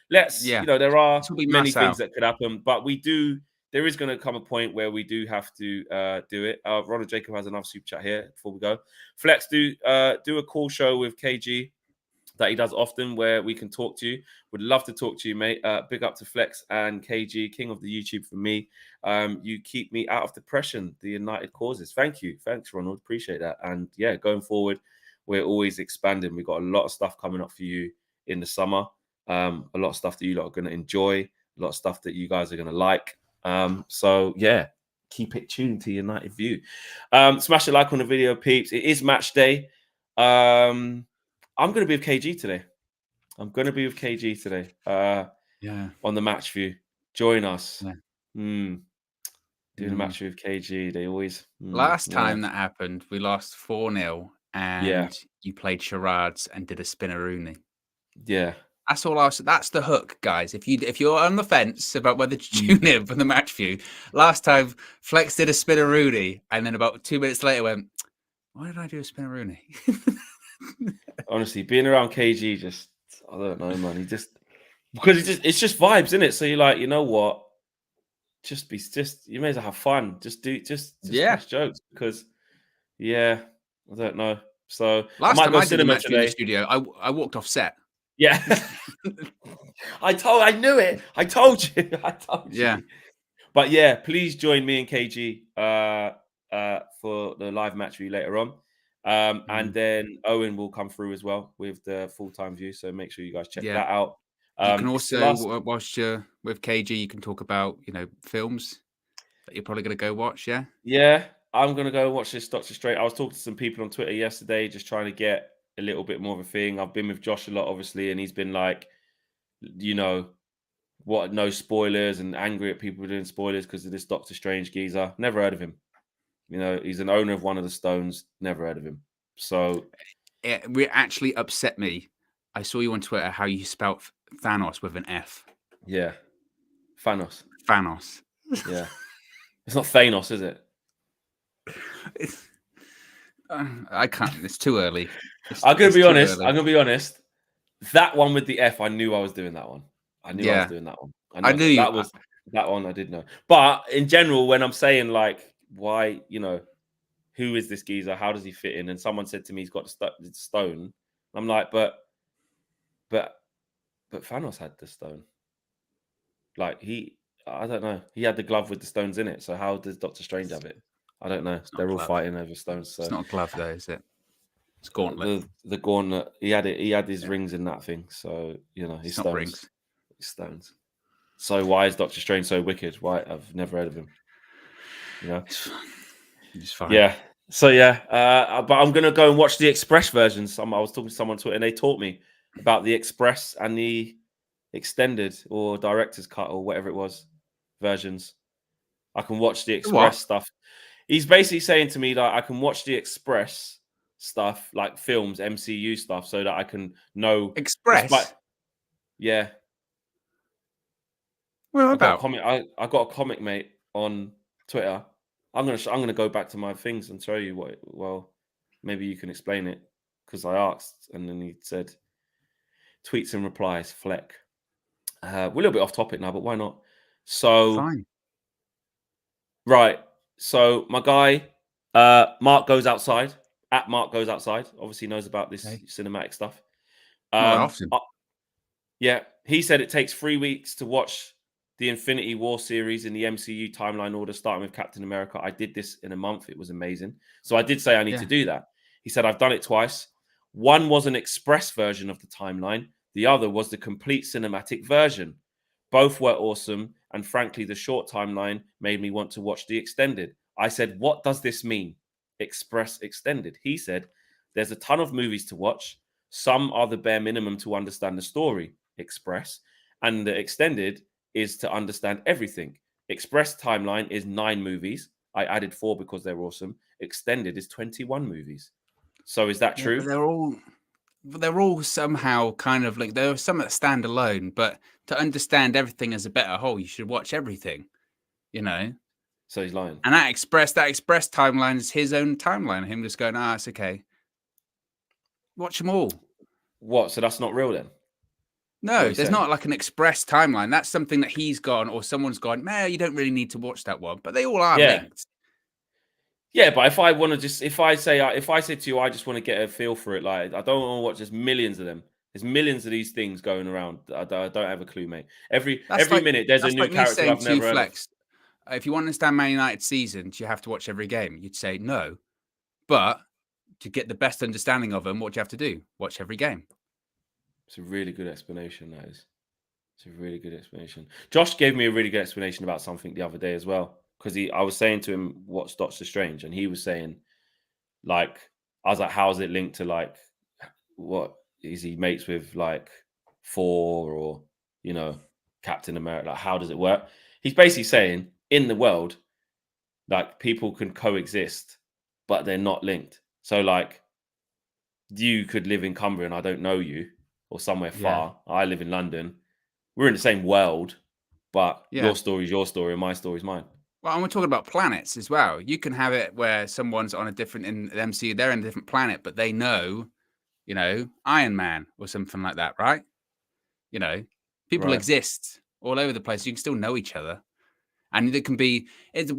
many things that could happen, but there is going to come a point where we do have to do it. Ronald Jacob has another super chat here before we go. Flex, do a call show with KG that he does often where we can talk to you. Would love to talk to you, mate. Big up to Flex and KG, king of the YouTube for me. You keep me out of depression, the United causes. Thank you. Thanks, Ronald. Appreciate that. And yeah, going forward, we're always expanding. We've got a lot of stuff coming up for you in the summer. A lot of stuff that you lot are going to enjoy. A lot of stuff that you guys are going to like. So yeah, keep it tuned to United View. Smash a like on the video, peeps. It is match day. I'm going to be with KG today. On the match view. Join us. Yeah. Doing a match with KG. They always. Last time that happened, we lost 4-0 and you played charades and did a spinneroonie. Yeah. That's all that's the hook, guys. If you're on the fence about whether to tune in for the match view, last time Flex did a spinneroonie and then about 2 minutes later went, why did I do a spinneroonie? Honestly, being around KG, I don't know, man. It's just vibes, isn't it? So you're like, you know what? You may as well have fun. Just smash jokes because, I don't know. So last time I did a match in the studio, I walked off set. Yeah. I knew it. I told you. I told Yeah. you. But yeah, please join me and KG for the live match view later on. And Mm. then Owen will come through as well with the full-time view. So make sure you guys check Yeah. that out. You can It's the also, last. whilst you're with KG, you can talk about, films that you're probably going to go watch. Yeah. Yeah, I'm gonna go watch this Doctor Strange. I was talking to some people on Twitter yesterday, just trying to get a little bit more of a thing. I've been with Josh a lot, obviously, and he's been like, you know, what no spoilers and angry at people doing spoilers because of this Doctor Strange geezer. Never heard of him. He's an owner of one of the Stones. Never heard of him. So It actually upset me. I saw you on Twitter how you spelt Thanos with an F. yeah, Thanos. Thanos. Yeah, it's not Thanos, is it? It's, I can't. It's too early. I'm gonna It's be too honest. early. I'm gonna be honest. That one with the F, I knew I was doing that one. I knew I was Yeah, doing that one. I I know knew that you. that was that one I did know. But in general, when I'm saying like, why, who is this geezer? How does he fit in? And someone said to me, he's got the stone. I'm like, but Thanos had the stone. Like I don't know. He had the glove with the stones in it. So how does Doctor Strange have it? I don't know. It's not a They're all glove. fighting over stones. It's So not a glove though, is it? It's gauntlet. the gauntlet, he had it. He had his Yeah. rings in that thing. So his It's not rings. stones. His stones. So why is Doctor Strange so wicked? Why I've never heard of him. It's fine. Yeah. So yeah, but I'm gonna go and watch the Express versions. I was talking to someone on Twitter, and they taught me about the Express and the extended or director's cut or whatever it was versions. I can watch the What? Express stuff. He's basically saying to me that I can watch the Express stuff, like films, MCU stuff, so that I can know. Despite, Express? yeah, What I got a about? comic. I got a comic mate on Twitter. I'm gonna go back to my things and show you what. Well, maybe you can explain it because I asked, and then he said tweets and replies. Fleck. We're a little bit off topic now, but why not? So Fine. right. So my guy, Mark goes outside. At Mark goes outside. Obviously knows about this Okay. cinematic stuff. Not that often. Yeah, he said it takes 3 weeks to watch the Infinity War series in the MCU timeline order, starting with Captain America. I did this in a month. It was amazing. So I did say I need Yeah. to do that. He said, I've done it twice. One was an express version of the timeline. The other was the complete cinematic version. Both were awesome. And frankly, the short timeline made me want to watch the extended. I said, what does this mean? Express extended. He said, there's a ton of movies to watch. Some are the bare minimum to understand the story. Express, and the extended is to understand everything. Express timeline is 9 movies. I added 4 because they're awesome. Extended is 21 movies. So is that Yeah, true? but they're all somehow kind of like there are some that stand alone, but to understand everything as a better whole, you should watch everything, So he's lying. And that express timeline is his own timeline. Him just going, it's okay. Watch them all. What? So that's not real then? No, there's not like an express timeline. That's something that he's gone or someone's gone, man, you don't really need to watch that one. But they all are linked. Yeah, but if I want to if I said to you, I just want to get a feel for it, like I don't want to watch. There's millions of them. There's millions of these things going around. I don't have a clue, mate. Every minute there's a new character I've never heard of. If you want to understand Man United season, do you have to watch every game? You'd say no. But to get the best understanding of them, what do you have to do? Watch every game. It's a really good explanation, that is. It's a really good explanation. Josh gave me a really good explanation about something the other day as well. Because I was saying to him, what's Doctor Strange? And he was saying, like, I was like, how is it linked to, like, what is he mates with, like, Thor or, Captain America? Like, how does it work? He's basically saying, in the world, like, people can coexist, but they're not linked. So, like, you could live in Cumbria and I don't know you, or somewhere far. I live in London. We're in the same world, but your story is your story and my story is mine. Well, and we're talking about planets as well. You can have it where someone's on a different in the MCU, they're in a different planet, but they know, Iron Man or something like that, right? People exist all over the place. You can still know each other. And we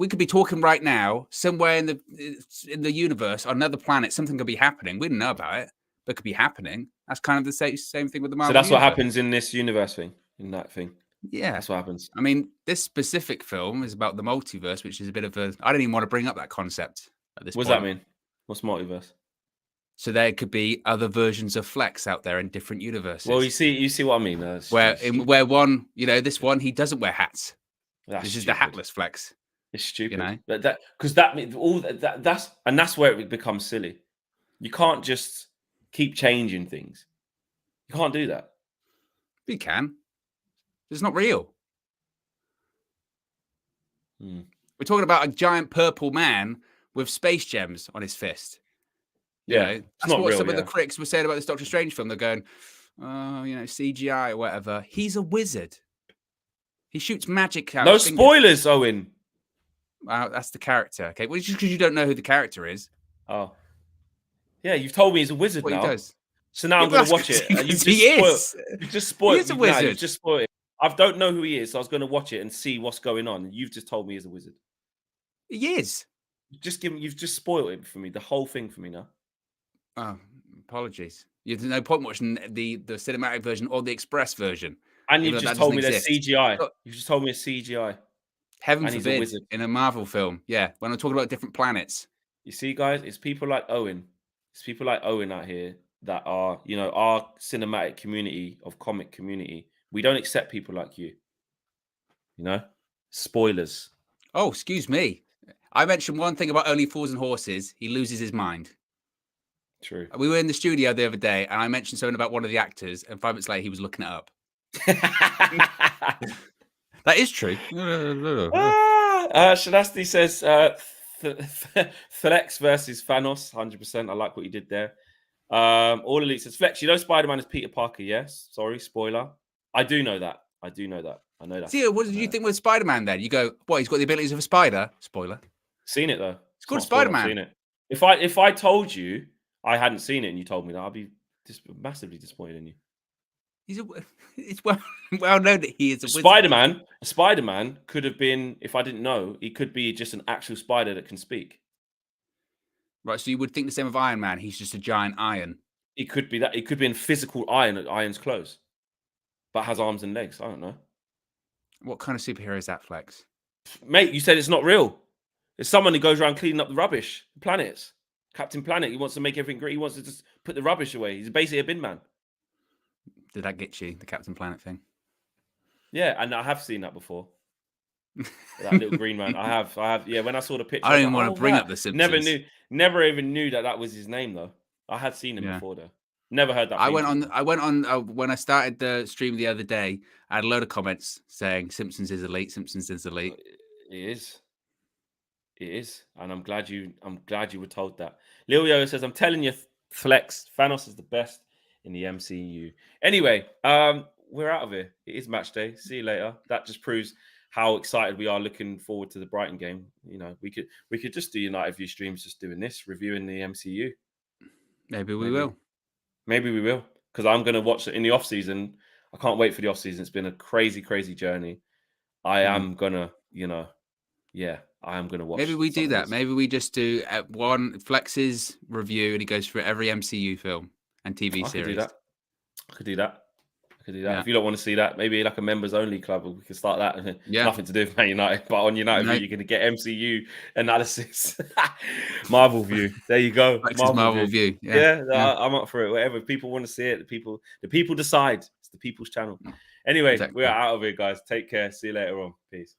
could be talking right now somewhere in the universe, on another planet, something could be happening. We don't know about it, that could be happening. That's kind of the same thing with the Marvel. So that's what universe. happens in this universe thing, in that thing. Yeah, That's what happens. I mean, this specific film is about the multiverse, which is a bit of a. I don't even want to bring up that concept at this What point. does that mean? What's multiverse? So there could be other versions of Flex out there in different universes. Well, you see what I mean. Where one, this one, he doesn't wear hats. This is the hatless Flex. It's stupid. You know? Because that's where it becomes silly. You can't just keep changing things. You can't do that. You can. It's not real. We're talking about a giant purple man with space gems on his fist. You know, that's what some of the critics were saying about this Doctor Strange film. They're going, CGI or whatever. He's a wizard. He shoots magic out. No spoilers, Owen. That's the character. Okay, well, just because you don't know who the character is. Oh, yeah, you've told me he's a wizard now. He does. So now I'm going to watch it. You just spoiled. He's a wizard. You just spoiled it. I don't know who he is, so I was going to watch it and see what's going on. You've just told me he's a wizard. He is. You've just spoiled it for me. The whole thing for me now. Oh, apologies. There's no point watching the cinematic version or the express version. And you've just told me there's CGI. You've just told me it's CGI. Heaven forbid in a Marvel film. Yeah, when I'm talking about different planets. You see, guys, it's people like Owen. It's people like Owen out here that are, our cinematic community of comic community. We don't accept people like you. Spoilers. Oh, excuse me. I mentioned one thing about Only Fools and Horses. He loses his mind. True. We were in the studio the other day, and I mentioned something about one of the actors, and 5 minutes later, he was looking it up. That is true. Shanasti says Flex versus Thanos, 100%. I like what you did there. All Elite says Flex, Spider-Man is Peter Parker, yes? Sorry, spoiler. I do know that. I know that. See, what did you think with Spider-Man then? You go, what, he's got the abilities of a spider? Spoiler. Seen it though. It's called Spider-Man. Seen it. If I told you I hadn't seen it and you told me that, I'd be massively disappointed in you. It's well known that he is a wizard. Spider-Man could have been, if I didn't know, he could be just an actual spider that can speak. Right, so you would think the same of Iron Man. He's just a giant iron. It could be that. It could be in physical iron at Iron's clothes, but has arms and legs. I don't know. What kind of superhero is that, Flex? Mate, you said it's not real. It's someone who goes around cleaning up the rubbish, the planets. Captain Planet. He wants to make everything great. He wants to just put the rubbish away. He's basically a bin man. Did that get you, the Captain Planet thing? Yeah, and I have seen that before. That little green man. I have. Yeah, when I saw the picture, I don't even want to bring up the Simpsons. Never even knew that was his name though. I had seen him before though. Never heard that. I went on when I started the stream the other day. I had a load of comments saying Simpsons is elite. Simpsons is elite. It is, and I'm glad you were told that. Lil Yo says, "I'm telling you, Flex, Thanos is the best in the MCU." Anyway, we're out of here. It is match day. See you later. That just proves how excited we are looking forward to the Brighton game. We could just do United View streams just doing this, reviewing the MCU. Maybe we will. Maybe we will. Because I'm going to watch it in the off season. I can't wait for the off season. It's been a crazy, crazy journey. I am gonna, I am gonna watch. Maybe we do that. Maybe we just do one Flex's review and he goes through every MCU film and TV series. I could do that. Yeah. If you don't want to see that, maybe like a members only club, we can start that. Yeah. Nothing to do with Man United, but on United View, you're going to get MCU analysis, Marvel View. There you go. Marvel View. Yeah. I'm up for it. Whatever people want to see it, the people decide. It's the people's channel. Anyway, We're out of here, guys. Take care. See you later on. Peace.